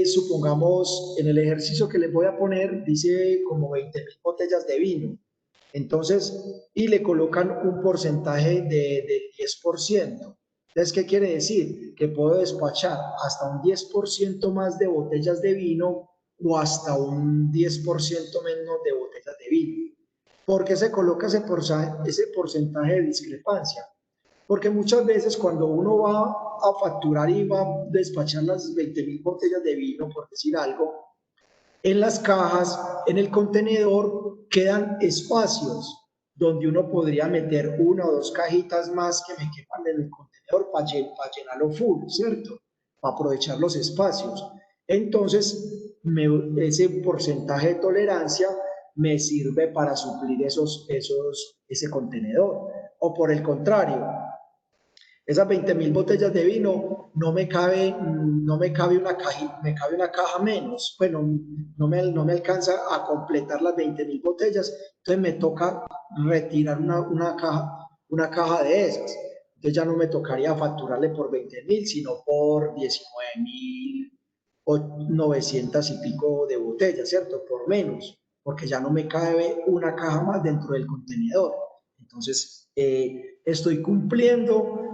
supongamos, en el ejercicio que les voy a poner, dice como 20.000 botellas de vino. Entonces, y le colocan un porcentaje del 10%. Entonces, ¿qué quiere decir? Que puedo despachar hasta un 10% más de botellas de vino o hasta un 10% menos de botellas de vino. ¿Por qué se coloca ese porcentaje de discrepancia? Porque muchas veces cuando uno va a facturar y va a despachar las 20.000 botellas de vino, por decir algo, en las cajas, en el contenedor, quedan espacios donde uno podría meter una o dos cajitas más que me quepan en el contenedor para llenarlo full, ¿cierto? Para aprovechar los espacios. Entonces, ese porcentaje de tolerancia me sirve para suplir ese contenedor. O por el contrario, esas 20.000 botellas de vino no me cabe una caja, me cabe una caja menos. Bueno, no me alcanza a completar las 20.000 botellas, entonces me toca retirar una caja de esas. Entonces ya no me tocaría facturarle por 20.000, sino por 19.900 y pico de botellas, ¿cierto? Por menos, porque ya no me cabe una caja más dentro del contenedor. Entonces, estoy cumpliendo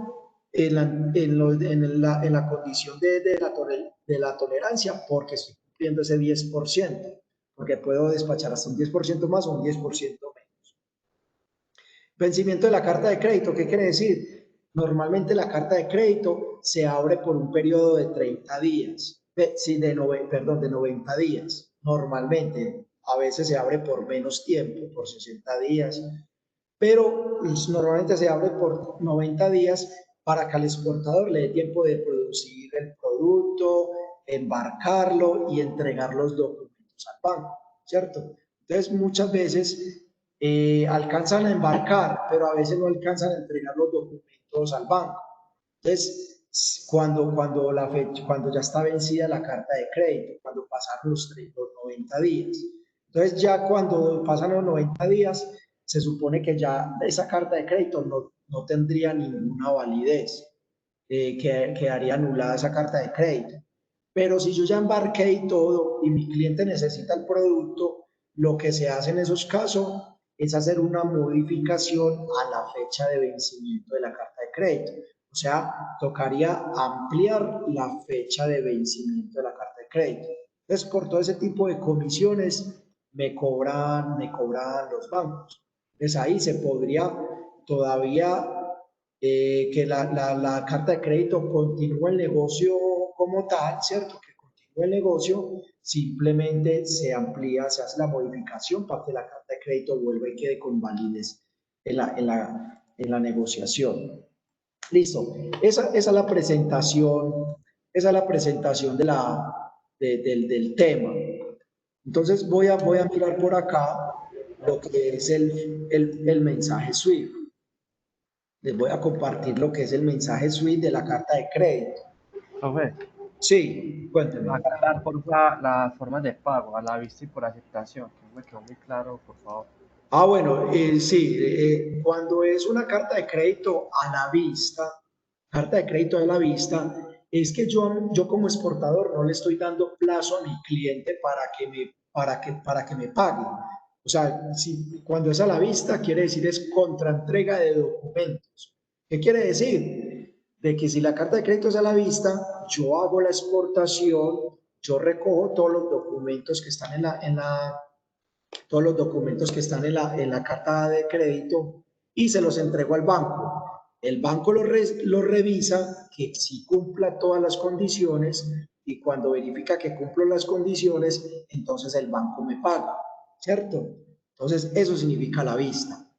en la condición de la tolerancia porque estoy cumpliendo ese 10%, porque puedo despachar hasta un 10% más o un 10% menos. Vencimiento de la carta de crédito, ¿qué quiere decir? Normalmente la carta de crédito se abre por un periodo de 30 días, de 90 días, normalmente. A veces se abre por menos tiempo, por 60 días, pero normalmente se abre por 90 días para que al exportador le dé tiempo de producir el producto, embarcarlo y entregar los documentos al banco, ¿cierto? Entonces muchas veces alcanzan a embarcar, pero a veces no alcanzan a entregar los documentos al banco. Entonces, cuando ya está vencida la carta de crédito, cuando pasaron los 90 días. Entonces ya cuando pasan los 90 días, se supone que ya esa carta de crédito no tendría ninguna validez, quedaría anulada esa carta de crédito. Pero si yo ya embarqué y todo y mi cliente necesita el producto, lo que se hace en esos casos es hacer una modificación a la fecha de vencimiento de la carta de crédito. O sea, tocaría ampliar la fecha de vencimiento de la carta de crédito. Entonces, por todo ese tipo de comisiones me cobran los bancos. Entonces, ahí se podría todavía que la carta de crédito continúe el negocio como tal, ¿cierto? Que continúe el negocio, simplemente se amplía, se hace la modificación para que la carta de crédito vuelva y quede con validez en la negociación. Listo. Esa es la presentación, del tema. Entonces voy a mirar por acá lo que es el mensaje SWIFT. Les voy a compartir lo que es el mensaje SWIFT de la carta de crédito. Profe, Sí, cuénteme. aclarar las formas de pago, a la vista y por aceptación, que me quedó muy claro, por favor. Bueno, sí, cuando es una carta de crédito a la vista, es que yo como exportador no le estoy dando plazo a mi cliente para que me pague. O sea, cuando es a la vista, quiere decir es contraentrega de documentos. ¿Qué quiere decir? De que si la carta de crédito es a la vista, yo hago la exportación, yo recojo todos los documentos que están todos los documentos que están en la carta de crédito y se los entrego al banco. El banco lo revisa, que si cumpla todas las condiciones, y cuando verifica que cumplo las condiciones, entonces el banco me paga, ¿cierto? Entonces eso significa la vista.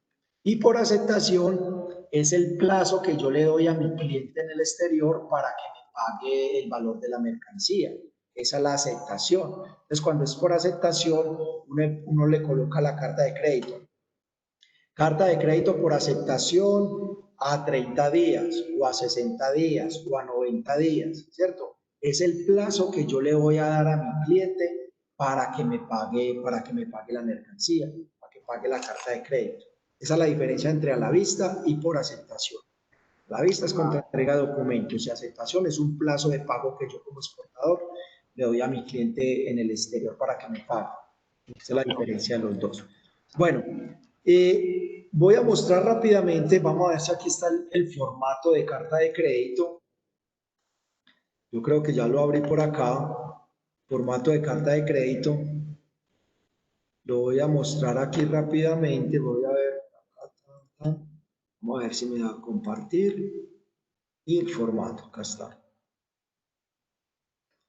Y por aceptación es el plazo que yo le doy a mi cliente en el exterior para que me pague el valor de la mercancía. Esa es la aceptación. Entonces, cuando es por aceptación, uno le coloca la carta de crédito. Carta de crédito por aceptación a 30 días o a 60 días o a 90 días, ¿cierto? Es el plazo que yo le voy a dar a mi cliente para que me pague la mercancía, para que pague la carta de crédito. Esa es la diferencia entre a la vista y por aceptación. La vista es contra entrega de documentos y aceptación es un plazo de pago que yo como exportador le doy a mi cliente en el exterior para que me pague. Esa es la diferencia de los dos. Bueno, voy a mostrar rápidamente, vamos a ver si aquí está el formato de carta de crédito. Yo creo que ya lo abrí por acá, formato de carta de crédito. Lo voy a mostrar aquí rápidamente, voy a ver, vamos a ver si me da a compartir y el formato, acá está.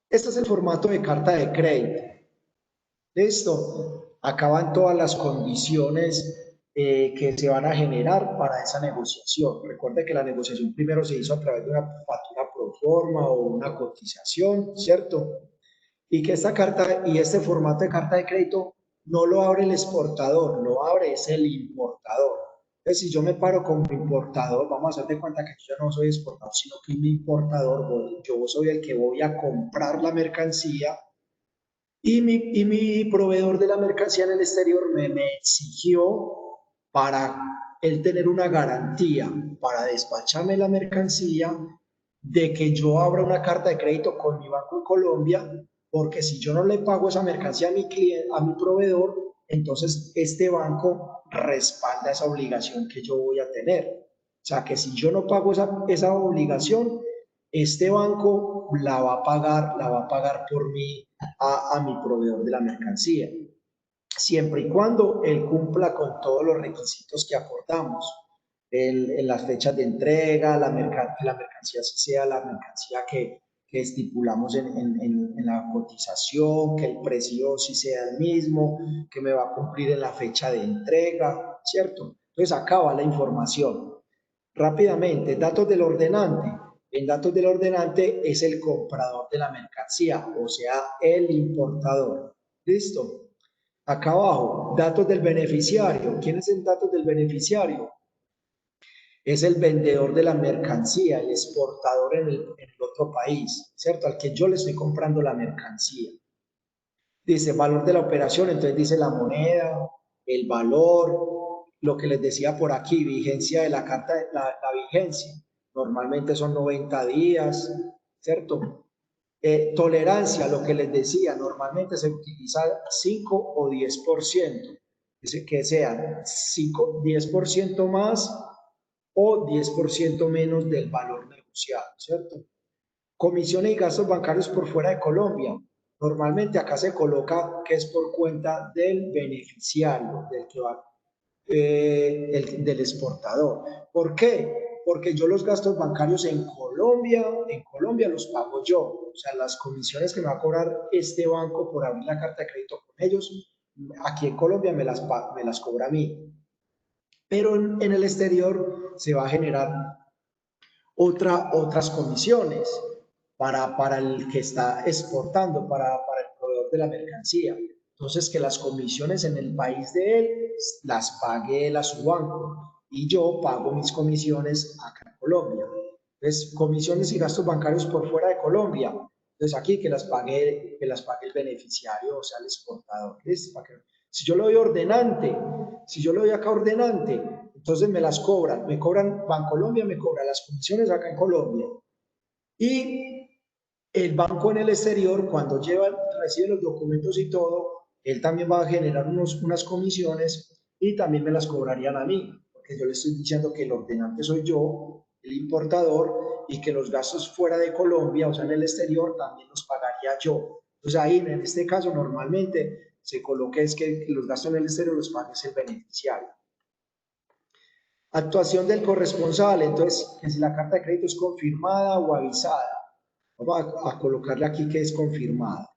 Este es el formato de carta de crédito. Listo. Acá van todas las condiciones que se van a generar para esa negociación. Recuerde que la negociación primero se hizo a través de una factura pro forma o una cotización, ¿cierto? Y que esta carta y este formato de carta de crédito no lo abre el exportador, lo abre es el importador. Entonces, si yo me paro como importador, vamos a hacer de cuenta que yo no soy exportador, sino que mi importador, yo soy el que voy a comprar la mercancía y mi proveedor de la mercancía en el exterior me exigió para él tener una garantía para despacharme la mercancía de que yo abra una carta de crédito con mi banco en Colombia, porque si yo no le pago esa mercancía a mi cliente, a mi proveedor, entonces este banco respalda esa obligación que yo voy a tener. O sea, que si yo no pago esa obligación, este banco la va a pagar por mí a mi proveedor de la mercancía, siempre y cuando él cumpla con todos los requisitos que acordamos. En las fechas de entrega, la mercancía sea la mercancía que estipulamos en la cotización, que el precio sí sea el mismo, que me va a cumplir en la fecha de entrega, ¿cierto? Entonces acá va la información. Rápidamente, datos del ordenante. En datos del ordenante es el comprador de la mercancía, o sea, el importador. ¿Listo? Acá abajo, datos del beneficiario. ¿Quién es el datos del beneficiario? Es el vendedor de la mercancía, el exportador en el otro país, ¿cierto? Al que yo le estoy comprando la mercancía. Dice valor de la operación, entonces dice la moneda, el valor, lo que les decía por aquí, vigencia de la carta, la vigencia. Normalmente son 90 días, ¿cierto? Tolerancia, lo que les decía, normalmente se utiliza 5 o 10%, dice que sean 10% más o 10% menos del valor negociado, ¿cierto? Comisiones y gastos bancarios por fuera de Colombia. Normalmente acá se coloca que es por cuenta del beneficiario, del que va, del exportador. ¿Por qué? Porque yo los gastos bancarios en Colombia los pago yo. O sea, las comisiones que me va a cobrar este banco por abrir la carta de crédito con ellos, aquí en Colombia me las cobra a mí. Pero en el exterior se va a generar otras comisiones para el que está exportando, para el proveedor de la mercancía. Entonces, que las comisiones en el país de él las pague él a su banco y yo pago mis comisiones acá en Colombia. Entonces, comisiones y gastos bancarios por fuera de Colombia. Entonces, aquí que las pague el beneficiario, o sea, el exportador. Si yo lo doy ordenante, si yo lo doy acá ordenante, entonces me las cobran, Bancolombia me cobra las comisiones acá en Colombia. Y el banco en el exterior, cuando recibe los documentos y todo, él también va a generar unas comisiones y también me las cobrarían a mí, porque yo le estoy diciendo que el ordenante soy yo, el importador, y que los gastos fuera de Colombia, o sea, en el exterior, también los pagaría yo. Entonces ahí, en este caso, normalmente se coloca es que los gastos en el exterior los paga el beneficiario. Actuación del corresponsal, entonces, que si la carta de crédito es confirmada o avisada. Vamos a colocarle aquí que es confirmada.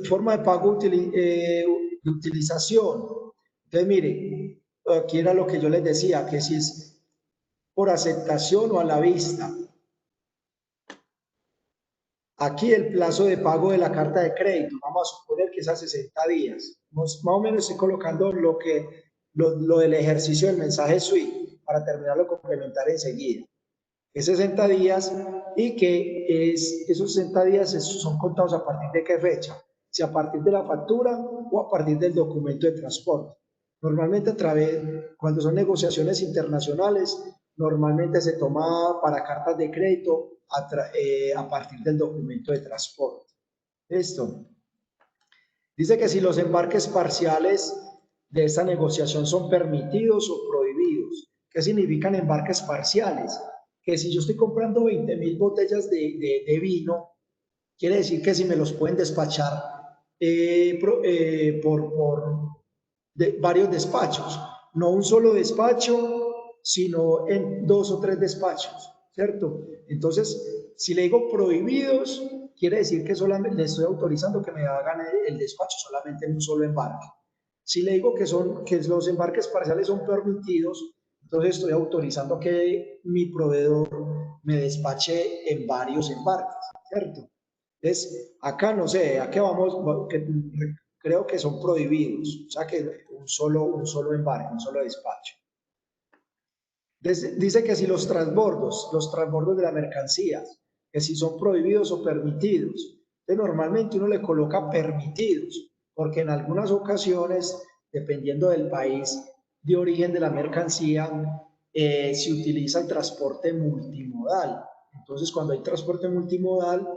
Forma de pago de utilización. Entonces, mire, aquí era lo que yo les decía, que si es por aceptación o a la vista. Aquí el plazo de pago de la carta de crédito, vamos a suponer que es a 60 días. Más o menos estoy colocando lo del ejercicio del mensaje SWIFT para terminarlo de complementar enseguida. Es 60 días y que esos 60 días son contados a partir de qué fecha, si a partir de la factura o a partir del documento de transporte. Normalmente cuando son negociaciones internacionales, normalmente se toma para cartas de crédito a partir del documento de transporte. Esto. Dice que si los embarques parciales de esta negociación son permitidos o prohibidos. ¿Qué significan embarques parciales? Que si yo estoy comprando 20.000 botellas de vino, quiere decir que si me los pueden despachar varios despachos, no un solo despacho, sino en 2 o 3 despachos, ¿cierto? Entonces, si le digo prohibidos, quiere decir que solamente le estoy autorizando que me hagan el despacho solamente en un solo embarque. Si le digo que los embarques parciales son permitidos, entonces estoy autorizando que mi proveedor me despache en varios embarques, ¿cierto? Entonces, acá no sé, ¿a qué vamos? Creo que son prohibidos, o sea que un solo embarque, un solo despacho. Dice que si los transbordos de la mercancía, que si son prohibidos o permitidos. Entonces, normalmente uno le coloca permitidos, porque en algunas ocasiones, dependiendo del país de origen de la mercancía, se utiliza el transporte multimodal. Entonces, cuando hay transporte multimodal,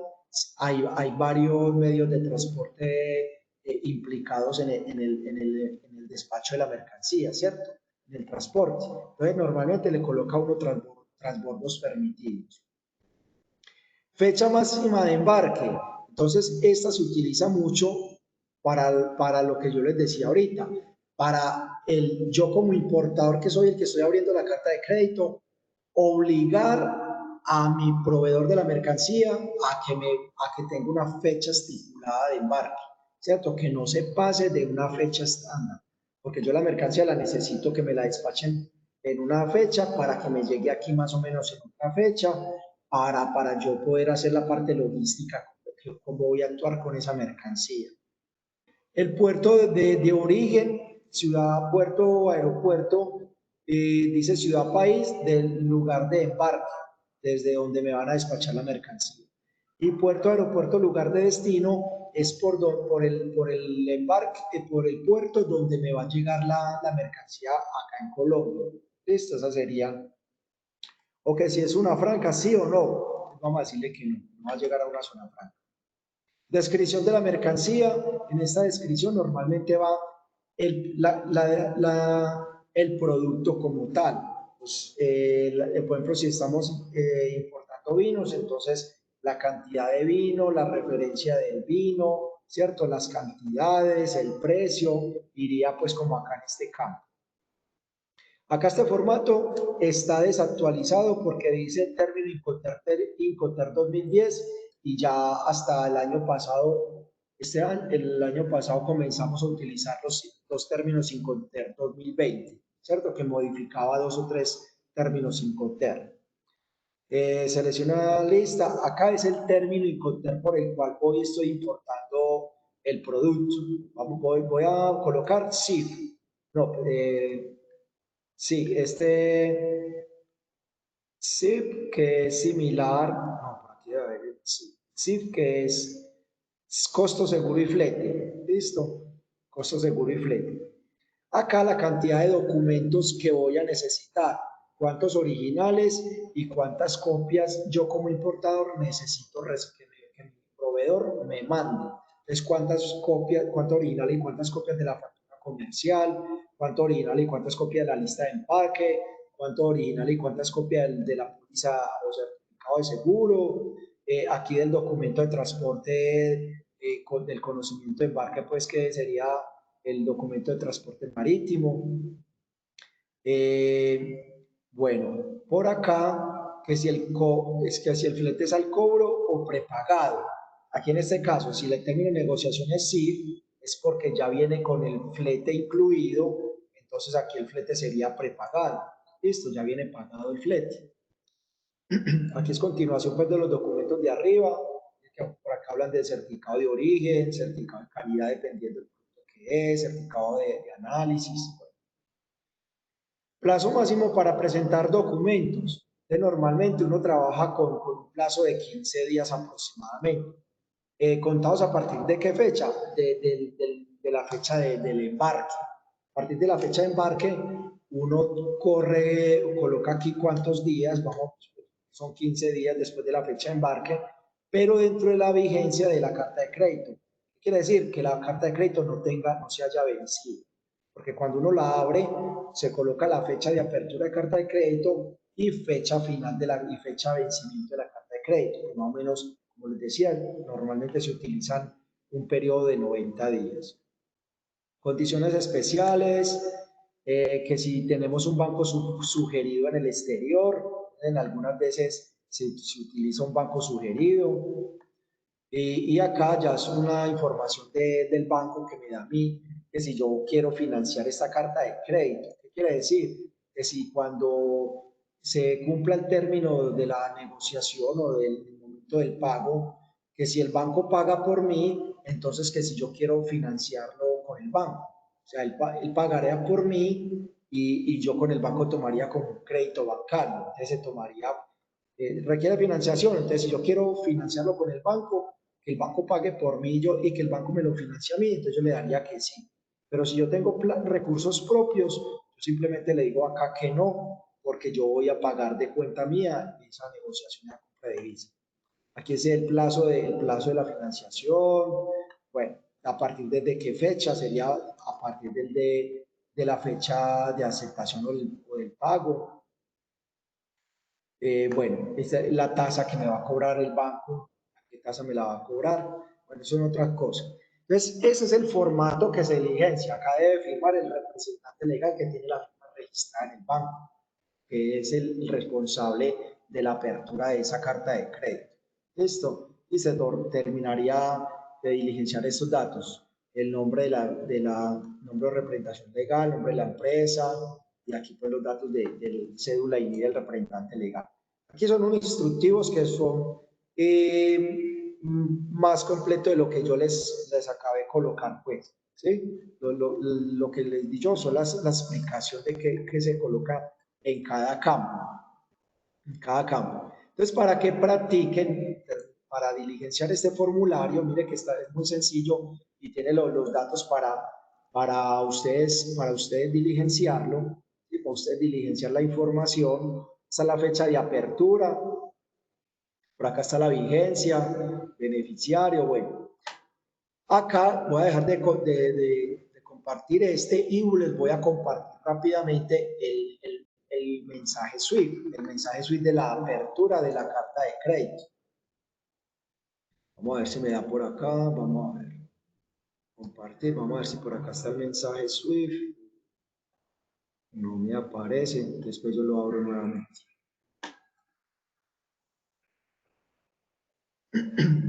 hay varios medios de transporte implicados en el despacho de la mercancía, ¿cierto? En el transporte. Entonces, normalmente le coloca uno transbordos permitidos. Fecha máxima de embarque. Entonces, esta se utiliza mucho para lo que yo les decía ahorita. Yo como importador que soy el que estoy abriendo la carta de crédito, obligar a mi proveedor de la mercancía a que tenga una fecha estipulada de embarque, ¿cierto? Que no se pase de una fecha estándar, porque yo la mercancía la necesito que me la despachen en una fecha para que me llegue aquí más o menos en otra fecha, para yo poder hacer la parte logística, cómo voy a actuar con esa mercancía. El puerto de origen, ciudad, puerto, aeropuerto, dice ciudad, país, del lugar de embarque, desde donde me van a despachar la mercancía. Y puerto, aeropuerto, lugar de destino, es por el embarque, por el puerto donde me va a llegar la mercancía acá en Colombia. Listo, esas serían. O que si es una franca, sí o no. Vamos a decirle que no va a llegar a una zona franca. Descripción de la mercancía. En esta descripción normalmente va el producto como tal. Pues, por ejemplo, si estamos importando vinos, entonces la cantidad de vino, la referencia del vino, ¿cierto? Las cantidades, el precio, iría pues como acá en este campo. Acá este formato está desactualizado porque dice término Incoterm 2010 y ya hasta el año pasado, el año pasado comenzamos a utilizar los términos Incoterm 2020, ¿cierto? Que modificaba 2 o 3 términos Incoterm. Selecciona la lista. Acá es el término Incoterm por el cual hoy estoy importando el producto. Voy a colocar CIF. No, sí, SIP que es similar, no, por aquí debe haber SIP que es costo seguro y flete, listo, costo seguro y flete. Acá la cantidad de documentos que voy a necesitar, cuántos originales y cuántas copias yo como importador necesito que mi proveedor me mande. Entonces, cuánto original y cuántas copias de la factura comercial, cuánto original y cuántas copias de la lista de empaque, cuánto original y cuántas copias de la póliza o certificado de seguro, aquí del documento de transporte del conocimiento de embarque, pues que sería el documento de transporte marítimo. Bueno, por acá, que si el flete es al cobro o prepagado. Aquí en este caso, si el término de negociación es CIF, es porque ya viene con el flete incluido, entonces aquí el flete sería prepagado. Listo, ya viene pagado el flete. Aquí es continuación pues, de los documentos de arriba, por acá hablan de certificado de origen, certificado de calidad dependiendo del producto que es, certificado de análisis. Plazo máximo para presentar documentos. Normalmente uno trabaja con un plazo de 15 días aproximadamente. ¿Contados a partir de qué fecha? De la fecha del embarque. A partir de la fecha de embarque, uno corre, coloca aquí cuántos días, vamos, son 15 días después de la fecha de embarque, pero dentro de la vigencia de la carta de crédito. Quiere decir que la carta de crédito no se haya vencido, porque cuando uno la abre, se coloca la fecha de apertura de carta de crédito y fecha final y fecha de vencimiento de la carta de crédito, que más o menos, como les decía, normalmente se utilizan un periodo de 90 días. Condiciones especiales, que si tenemos un banco sugerido en el exterior, en algunas veces se utiliza un banco sugerido. Y acá ya es una información del banco que me da a mí, que si yo quiero financiar esta carta de crédito, ¿qué quiere decir? Que si cuando se cumpla el término de la negociación o del momento del pago, que si el banco paga por mí, entonces que si yo quiero financiarlo con el banco. O sea, él pagaría por mí y yo con el banco tomaría como un crédito bancario. Entonces se tomaría, requiere financiación, entonces si yo quiero financiarlo con el banco, que el banco pague por mí y que el banco me lo financie a mí, entonces yo le daría que sí. Pero si yo tengo recursos propios, yo simplemente le digo acá que no, porque yo voy a pagar de cuenta mía esa negociación de la compra de divisa. Aquí es el plazo de la financiación. Bueno, a partir de qué fecha sería a partir de la fecha de aceptación o del pago. Bueno, esta es la tasa que me va a cobrar el banco, qué tasa me la va a cobrar. Bueno, eso es otra cosa. Entonces, ese es el formato que se diligencia. Acá debe firmar el representante legal que tiene la firma registrada en el banco, que es el responsable de la apertura de esa carta de crédito. Listo. Y se terminaría de diligenciar estos datos. El nombre nombre de representación legal, nombre de la empresa, y aquí pues los datos del cédula y del representante legal. Aquí son unos instructivos que son más completos de lo que yo les acabé de colocar, pues, ¿sí? Lo que les di yo son la explicación de qué se coloca en cada campo. En cada campo. Entonces, para que practiquen, para diligenciar este formulario, mire que es muy sencillo y tiene los datos para ustedes diligenciarlo, y para ustedes diligenciar la información. Esta es la fecha de apertura, por acá está la vigencia, beneficiario, bueno. Acá voy a dejar de compartir y les voy a compartir rápidamente el mensaje SWIFT de la apertura de la carta de crédito. Vamos a ver si me da por acá, vamos a ver, compartir, vamos a ver si por acá está el mensaje SWIFT. No me aparece, después yo lo abro nuevamente.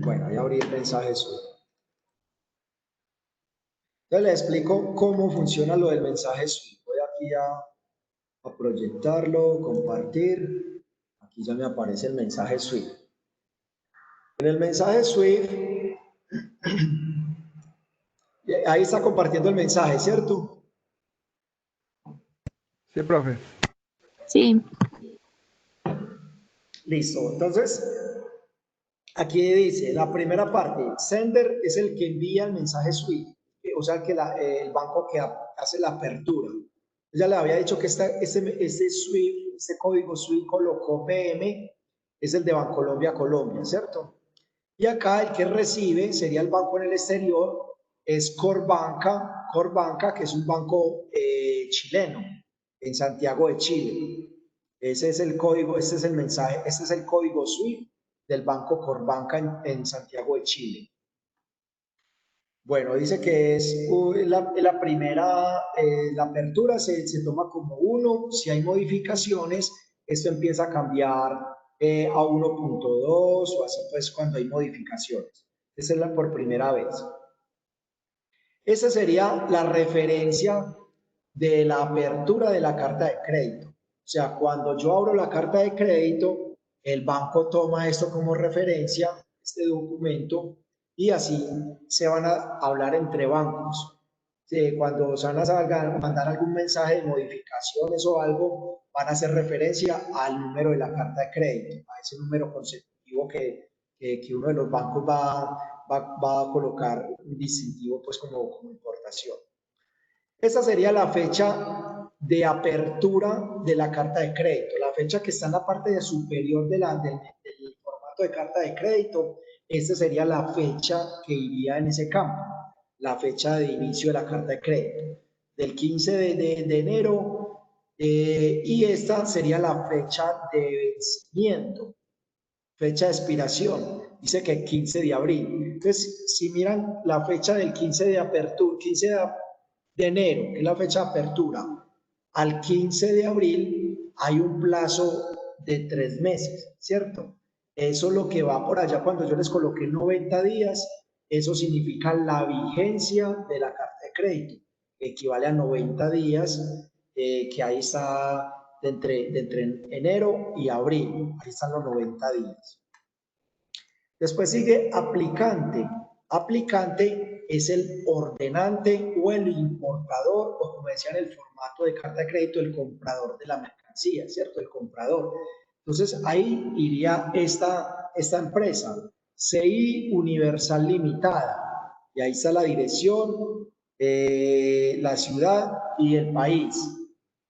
Bueno, ahí abrí el mensaje SWIFT. Entonces les explico cómo funciona lo del mensaje SWIFT. Voy aquí a proyectarlo, compartir. Aquí ya me aparece el mensaje SWIFT. En el mensaje SWIFT, ahí está compartiendo el mensaje, ¿cierto? Sí, profe. Sí. Listo. Entonces, aquí dice, la primera parte, sender es el que envía el mensaje SWIFT, o sea, que el banco que hace la apertura. Ya le había dicho que este SWIFT, este código SWIFT colocó PM, es el de Bancolombia Colombia, ¿cierto? Y acá el que recibe sería el banco en el exterior, es Corbanca, que es un banco chileno, en Santiago de Chile. Ese es el código, este es el mensaje, este es el código SWIFT del banco Corbanca en Santiago de Chile. Bueno, dice que es la primera, la apertura se toma como 1, si hay modificaciones, esto empieza a cambiar a 1.2 o así pues cuando hay modificaciones. Esa es la por primera vez. Esa sería la referencia de la apertura de la carta de crédito. O sea, cuando yo abro la carta de crédito, el banco toma esto como referencia este documento y así se van a hablar entre bancos. Cuando se van a mandar algún mensaje de modificaciones o algo, van a hacer referencia al número de la carta de crédito, a ese número consecutivo que uno de los bancos va a colocar un distintivo pues como importación. Esta sería la fecha de apertura de la carta de crédito, la fecha que está en la parte superior del formato de carta de crédito. Esta sería la fecha que iría en ese campo, la fecha de inicio de la carta de crédito, del 15 de enero, y esta sería la fecha de vencimiento, fecha de expiración, dice que 15 de abril. Entonces, si miran la fecha del 15 de apertura, 15 de enero, que es la fecha de apertura, al 15 de abril hay un plazo de 3 meses, ¿cierto? Eso es lo que va por allá cuando yo les coloqué 90 días, eso significa la vigencia de la carta de crédito, que equivale a 90 días, que ahí está de entre enero y abril, ahí están los 90 días. Después sigue aplicante. Aplicante es el ordenante o el importador, o como decía en el formato de carta de crédito, el comprador de la mercancía, ¿cierto? El comprador. Entonces ahí iría esta empresa, CI Universal Limitada, y ahí está la dirección, la ciudad y el país.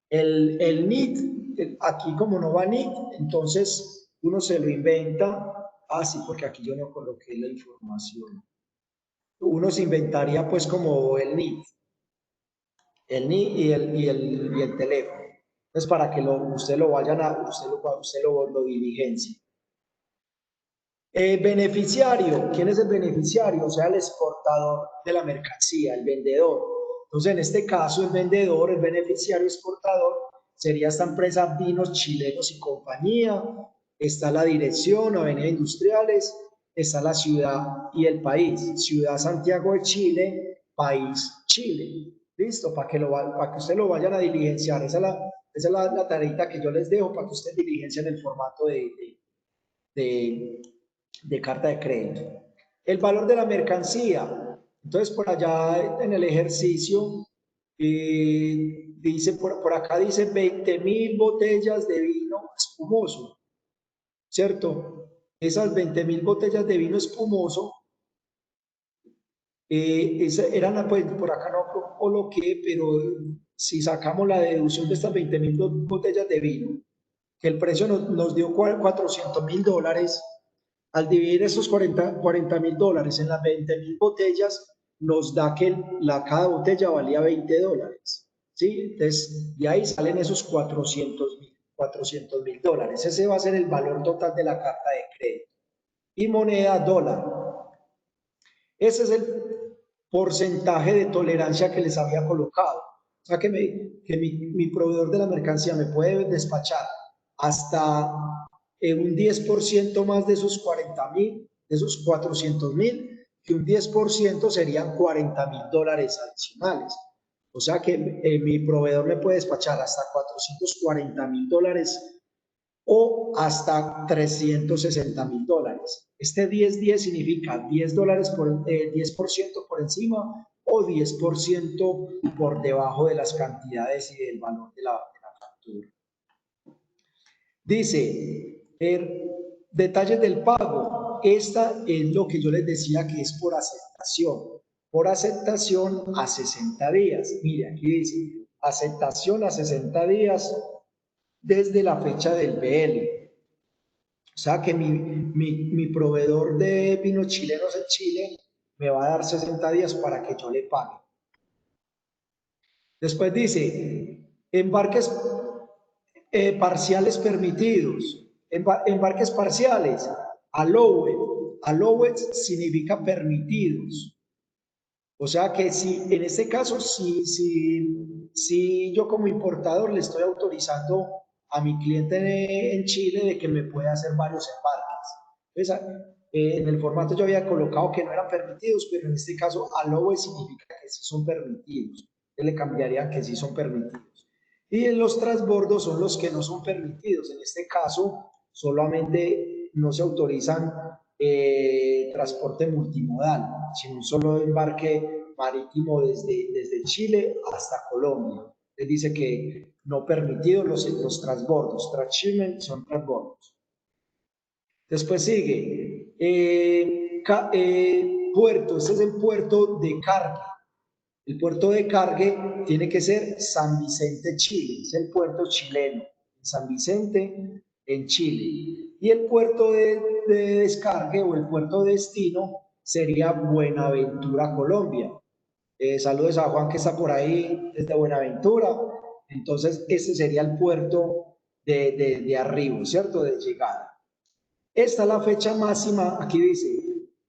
El NIT, aquí como no va NIT, entonces uno se lo inventa. Ah, sí, porque aquí yo no coloqué la información. Uno se inventaría pues como el NIT y el teléfono. Entonces para que usted lo diligencie. Beneficiario, ¿quién es el beneficiario? O sea, el exportador de la mercancía, el vendedor. Entonces, en este caso, el vendedor, el beneficiario exportador, sería esta empresa Vinos Chilenos y Compañía. Está la dirección, Avenida Industriales, está la ciudad y el país. Ciudad Santiago de Chile, país Chile. ¿Listo? Para que ustedes lo vayan a diligenciar. Esa es la tareita que yo les dejo para que ustedes diligencien el formato de carta de crédito. El valor de la mercancía. Entonces, por allá en el ejercicio, dice, por acá dice 20.000 botellas de vino espumoso, ¿cierto? Esas 20.000 botellas de vino espumoso, eran, pues, por acá no coloqué, pero si sacamos la deducción de estas 20.000 botellas de vino, que el precio nos dio $400.000, al dividir esos $40.000 en las 20.000 botellas, nos da que cada botella valía $20, ¿sí? Entonces, de ahí salen esos $400.000. Ese va a ser el valor total de la carta de crédito. Y moneda dólar. Ese es el porcentaje de tolerancia que les había colocado. O sea, que mi proveedor de la mercancía me puede despachar hasta un 10% más de esos 40.000, de esos 400.000, que un 10% serían $40.000 adicionales. O sea que mi proveedor me puede despachar hasta $440.000 o hasta $360.000. Este 10-10 significa $10 por 10% por encima o 10% por debajo de las cantidades y del valor de la factura. Dice, detalles del pago. Esta es lo que yo les decía que es por aceptación. Por aceptación a 60 días. Mire, aquí dice, aceptación a 60 días desde la fecha del BL. O sea que mi proveedor de vinos chilenos en Chile me va a dar 60 días para que yo le pague. Después dice, embarques parciales permitidos. Embarques parciales, allowed. Allowed significa permitidos. O sea que si en este caso, si yo como importador le estoy autorizando a mi cliente en Chile de que me pueda hacer varios embarques. Entonces, en el formato yo había colocado que no eran permitidos, pero en este caso allowed significa que sí son permitidos. Yo le cambiaría que sí son permitidos. Y en los transbordos son los que no son permitidos. En este caso, solamente no se autorizan transporte multimodal, sin un solo embarque marítimo desde Chile hasta Colombia. Les dice que no permitidos los transbordos, transshipment son transbordos. Después sigue, puerto, este es el puerto de carga. El puerto de cargue tiene que ser San Vicente, Chile, es el puerto chileno, San Vicente en Chile. Y el puerto de descargue o el puerto de destino sería Buenaventura, Colombia. Saludos a Juan que está por ahí desde Buenaventura. Entonces, este sería el puerto de arribo, ¿cierto? De llegada. Esta es la fecha máxima, aquí dice,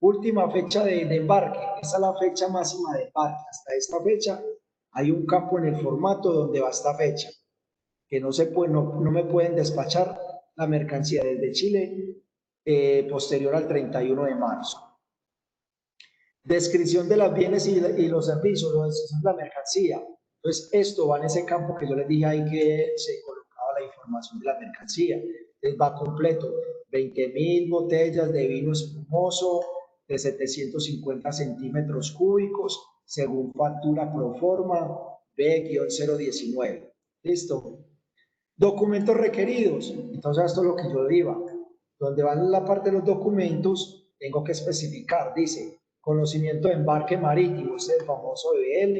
última fecha de embarque. Esta es la fecha máxima de embarque. Hasta esta fecha hay un campo en el formato donde va esta fecha, que no me pueden despachar la mercancía desde Chile posterior al 31 de marzo. Descripción de los bienes y los servicios, descripción de la mercancía. Entonces, esto va en ese campo que yo les dije ahí que se colocaba la información de la mercancía. Entonces, va completo. 20.000 botellas de vino espumoso de 750 centímetros cúbicos, según factura pro forma B-019. ¿Listo? Documentos requeridos. Entonces, esto es lo que yo iba. Donde va en la parte de los documentos, tengo que especificar, dice, conocimiento de embarque marítimo, este es el famoso BL,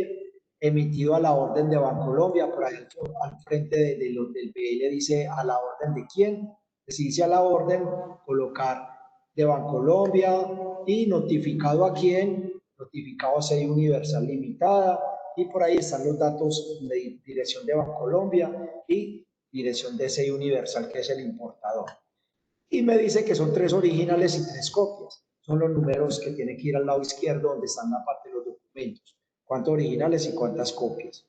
emitido a la orden de Bancolombia, por ahí al frente del BL dice a la orden de quién, si dice a la orden, colocar de Bancolombia y notificado a quién, notificado a SEI Universal Limitada, y por ahí están los datos de dirección de Bancolombia y dirección de SEI Universal, que es el importador. Y me dice que son 3 originales y 3 copias. Son los números que tiene que ir al lado izquierdo donde están la parte de los documentos. ¿Cuántos originales y cuántas copias?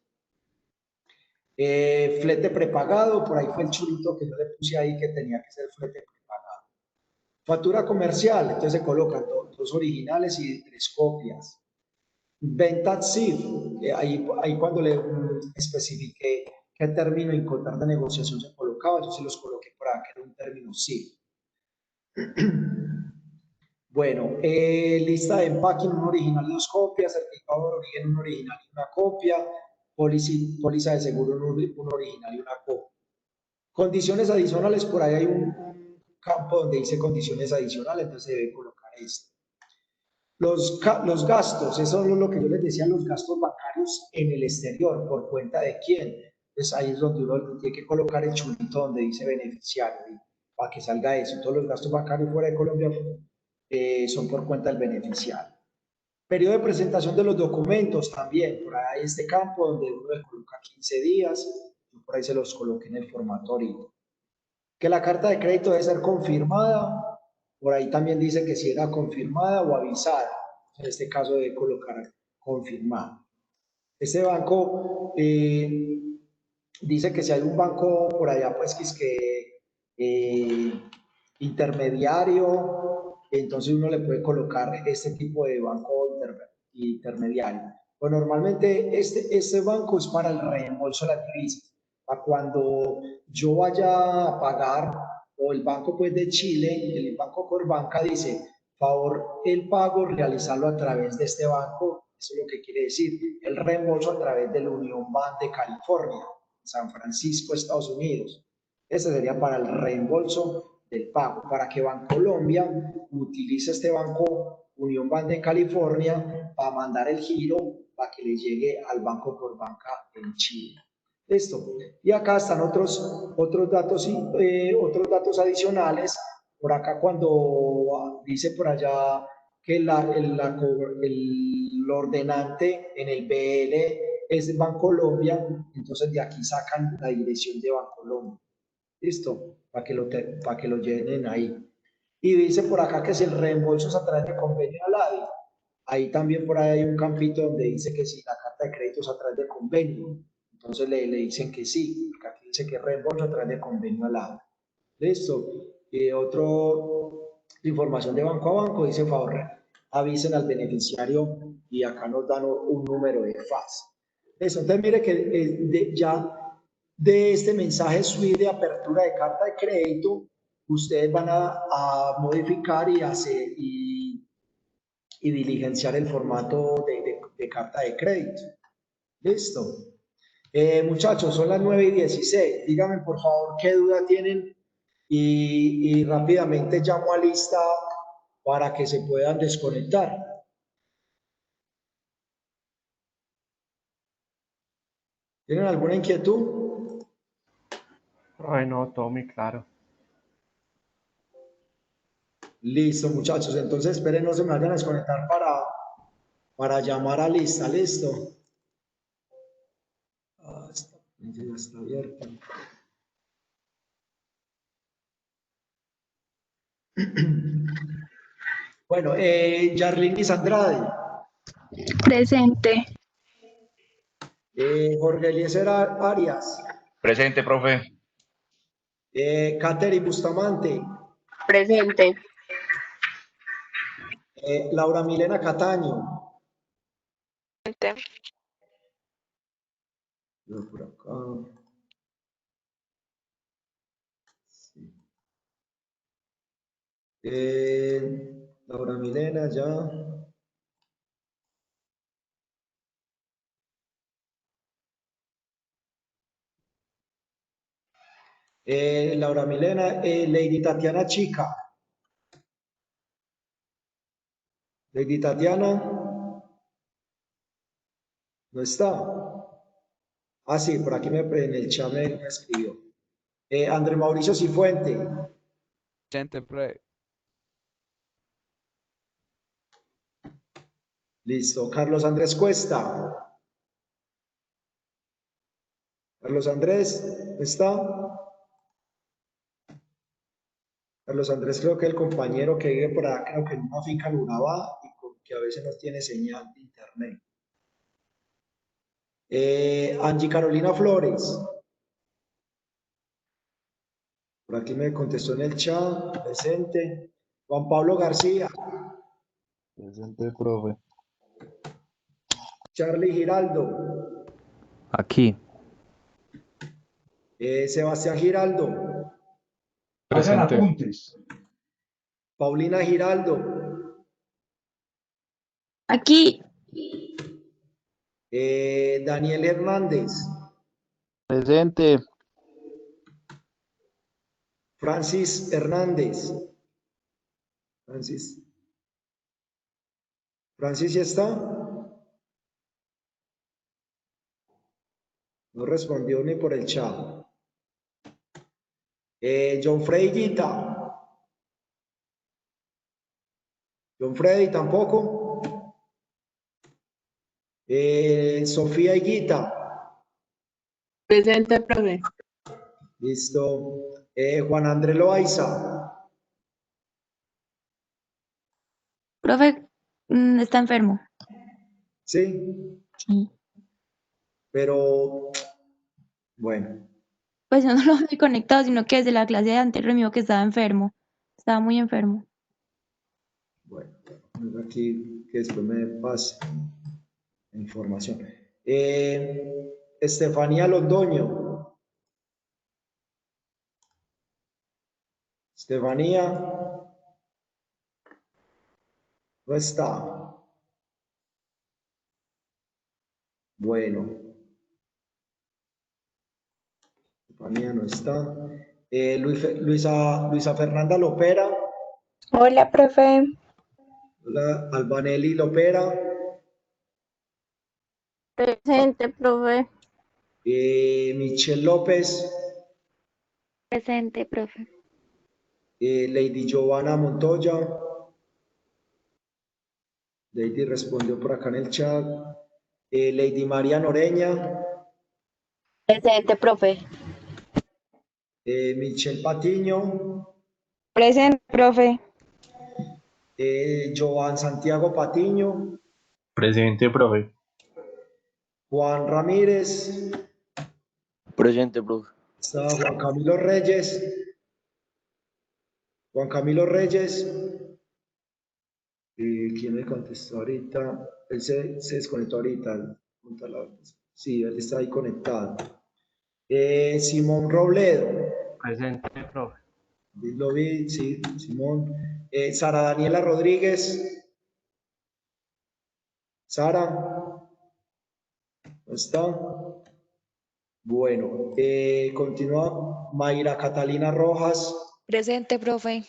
Flete prepagado, por ahí fue el chulito que yo le puse ahí que tenía que ser flete prepagado. Factura comercial, entonces se colocan 2 originales y 3 copias. Venta CIF, ahí cuando le especifiqué qué término y contrato de negociación se colocaba, yo se los coloqué por acá, que era un término CIF. Bueno, lista de empaque, un original y 2 copias, certificado de origen, un original y una copia, póliza de seguro, un original y una copia. Condiciones adicionales, por ahí hay un campo donde dice condiciones adicionales, entonces se debe colocar esto. Los gastos, eso es lo que yo les decía, los gastos bancarios en el exterior, ¿por cuenta de quién? Entonces ahí es donde uno tiene que colocar el chulito donde dice beneficiario, ¿sí? Para que salga eso. Todos los gastos bancarios fuera de Colombia son por cuenta del beneficiario. Periodo de presentación de los documentos también, por ahí hay este campo donde uno le coloca 15 días, yo por ahí se los coloqué en el formato ahorita. Que la carta de crédito debe ser confirmada, por ahí también dice que si era confirmada o avisada, en este caso debe colocar confirmada. Este banco dice que si hay un banco por allá, pues que es que intermediario, entonces uno le puede colocar este tipo de banco intermediario. Pues normalmente este banco es para el reembolso de las divisas. Para cuando yo vaya a pagar, o el banco pues de Chile, el banco Corbanca dice, favor el pago realizarlo a través de este banco, eso es lo que quiere decir, el reembolso a través del Union Bank de California, San Francisco, Estados Unidos. Ese sería para el reembolso del pago, para que Bancolombia utilice este banco Union Bank de California para mandar el giro para que le llegue al banco Corbanca en Chile. Listo. Y acá están otros datos adicionales. Por acá cuando dice por allá que el ordenante en el BL es Bancolombia, entonces de aquí sacan la dirección de Bancolombia. Listo, para que lo llenen ahí. Y dice por acá que si el reembolso es a través de convenio ALADI, ahí también por ahí hay un campito donde dice que si la carta de crédito es a través de convenio, entonces le dicen que sí, porque aquí dice que reembolso a través de convenio ALADI. Listo. Información de banco a banco, dice favor, avisen al beneficiario y acá nos dan un número de FAS. Eso, entonces mire que ya de este mensaje SWIFT de apertura de carta de crédito, ustedes van a modificar y hacer y diligenciar el formato de carta de crédito. Listo. Muchachos, son las 9:16. Díganme, por favor, qué duda tienen y rápidamente llamo a lista para que se puedan desconectar. ¿Tienen alguna inquietud? Ay, no, todo muy claro. Listo, muchachos. Entonces, esperen, no se me vayan a desconectar para llamar a lista. Listo. Ya está abierta. Bueno, Yarlinis Andrade. Presente. Jorge Eliezer Arias. Presente, profe. Catherine Bustamante. Presente. Laura Milena Cataño. Yo por acá. Sí. Laura Milena ya. Laura Milena, Lady Tatiana Chica. Lady Tatiana. No está. Ah, sí, por aquí en el chat me escribió. André Mauricio Cifuente. Presente, profe. Listo. Carlos Andrés Cuesta. Carlos Andrés, ¿está? Carlos Andrés, creo que el compañero que vive por acá, creo que en una finca en Urabá y que a veces no tiene señal de internet. Angie Carolina Flores. Por aquí me contestó en el chat, presente. Juan Pablo García. Presente, profe. Charlie Giraldo. Aquí. Sebastián Giraldo. Presente. Paulina Giraldo. Aquí. Daniel Hernández. Presente. Francis Hernández. Francis, ¿ya está? No respondió ni por el chat. John Freddy Guita. John Freddy tampoco. Sofía Higuita. Presente, profe. Listo. Juan Andrés Loaiza. Profe, está enfermo. Sí, Sí. pero bueno. Pues yo no lo he conectado, sino que desde la clase de anterior me dijo que estaba enfermo. Estaba muy enfermo. Bueno, aquí que después me pase información. Estefanía Londoño. Estefanía. No está. Bueno. Estefanía no está. Luisa Fernanda Lopera. Hola, profe. Hola, Albanelli Lopera. Presente, profe. Michelle López. Presente, profe. Lady Giovanna Montoya. Lady respondió por acá en el chat. Lady María Noreña. Presente, profe. Michelle Patiño. Presente, profe. Joan Santiago Patiño. Presente, profe. Juan Ramírez. Presente, profe. Está Juan Camilo Reyes. Juan Camilo Reyes. ¿Quién me contestó ahorita? Él se desconectó ahorita. Sí, él está ahí conectado. Simón Robledo. Presente, profe. Lo vi, sí, Simón. Sara Daniela Rodríguez. Sara. ¿No está? Bueno, continúa Mayra Catalina Rojas. Presente, profe.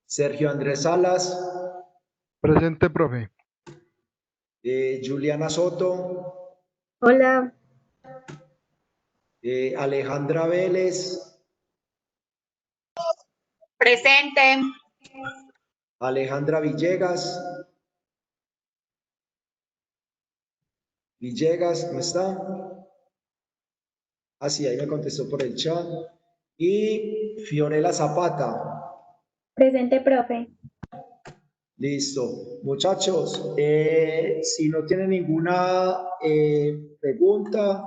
Sergio Andrés Salas. Presente, profe. Juliana Soto. Hola. Alejandra Vélez. Presente. Alejandra Villegas. Villegas, ¿no está? Ah, sí, ahí me contestó por el chat. Y Fiorella Zapata. Presente, profe. Listo. Muchachos, si no tienen ninguna pregunta,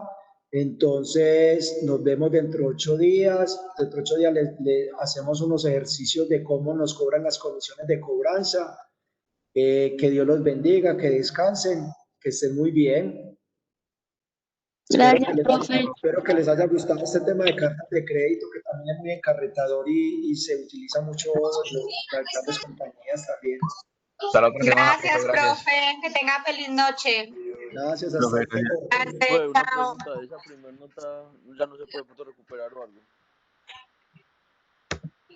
entonces nos vemos dentro de 8 días. Dentro de 8 días le hacemos unos ejercicios de cómo nos cobran las comisiones de cobranza. Que Dios los bendiga, que descansen, que estén muy bien. Gracias, profe. Espero que les haya gustado este tema de cartas de crédito, que también es muy encarretador y se utiliza mucho en las grandes compañías también. Hasta la otra semana, Gracias, gracias. profe. Que tenga feliz noche. Gracias, Profe, hasta luego. Profe, una Chao. pregunta, ¿esa primera nota ya no se puede pronto recuperar o algo?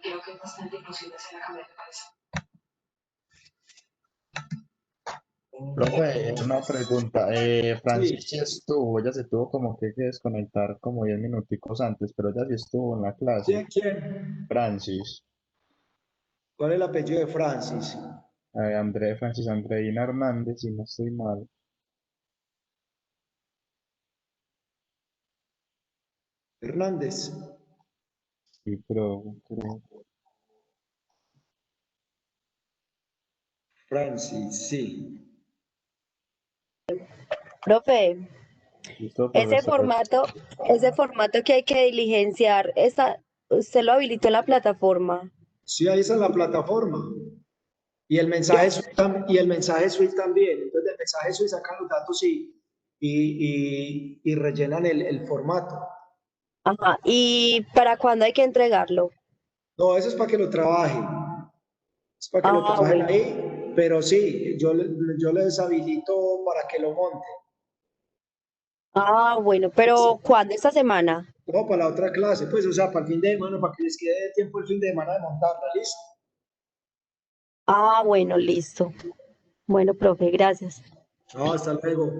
Creo que es bastante imposible hacer la cabeza. Profe, una pregunta. Francis Sí. sí estuvo, ella se tuvo como que desconectar como 10 minuticos antes, pero ella sí estuvo en la clase. ¿Quién? Francis, ¿Cuál es el apellido de Francis? Francis Andreina Hernández, si no estoy mal. Hernández. Sí, pero creo. Francis, sí. Profe, Listo, ese profesor. formato que hay que diligenciar, ¿usted lo habilitó en la plataforma? Sí, ahí está en la plataforma. Y el mensaje suite también. Entonces, del mensaje suite sacan los datos y rellenan el formato. Ajá. ¿Y para cuándo hay que entregarlo? No, eso es para que lo trabajen. Es para que lo trabajen Bueno. ahí. Pero sí, yo les habilito para que lo monten. Bueno, pero ¿cuándo? ¿Esta semana? No, para la otra clase, pues, o sea, para el fin de semana, para que les quede tiempo el fin de semana de montarla, ¿listo? Bueno, listo. Bueno, profe, gracias. No, hasta luego.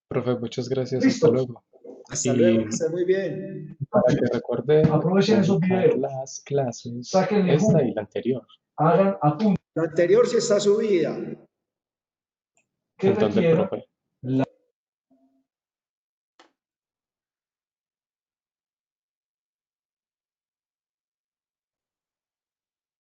Profe, muchas gracias. ¿Listo? Hasta luego. Hasta luego, que esté muy bien. Para que recuerde Aprovechen esos videos. las clases, Sáquenle esta jugo. y la anterior. Hagan apuntes. La anterior sí está subida. ¿En dónde, profe?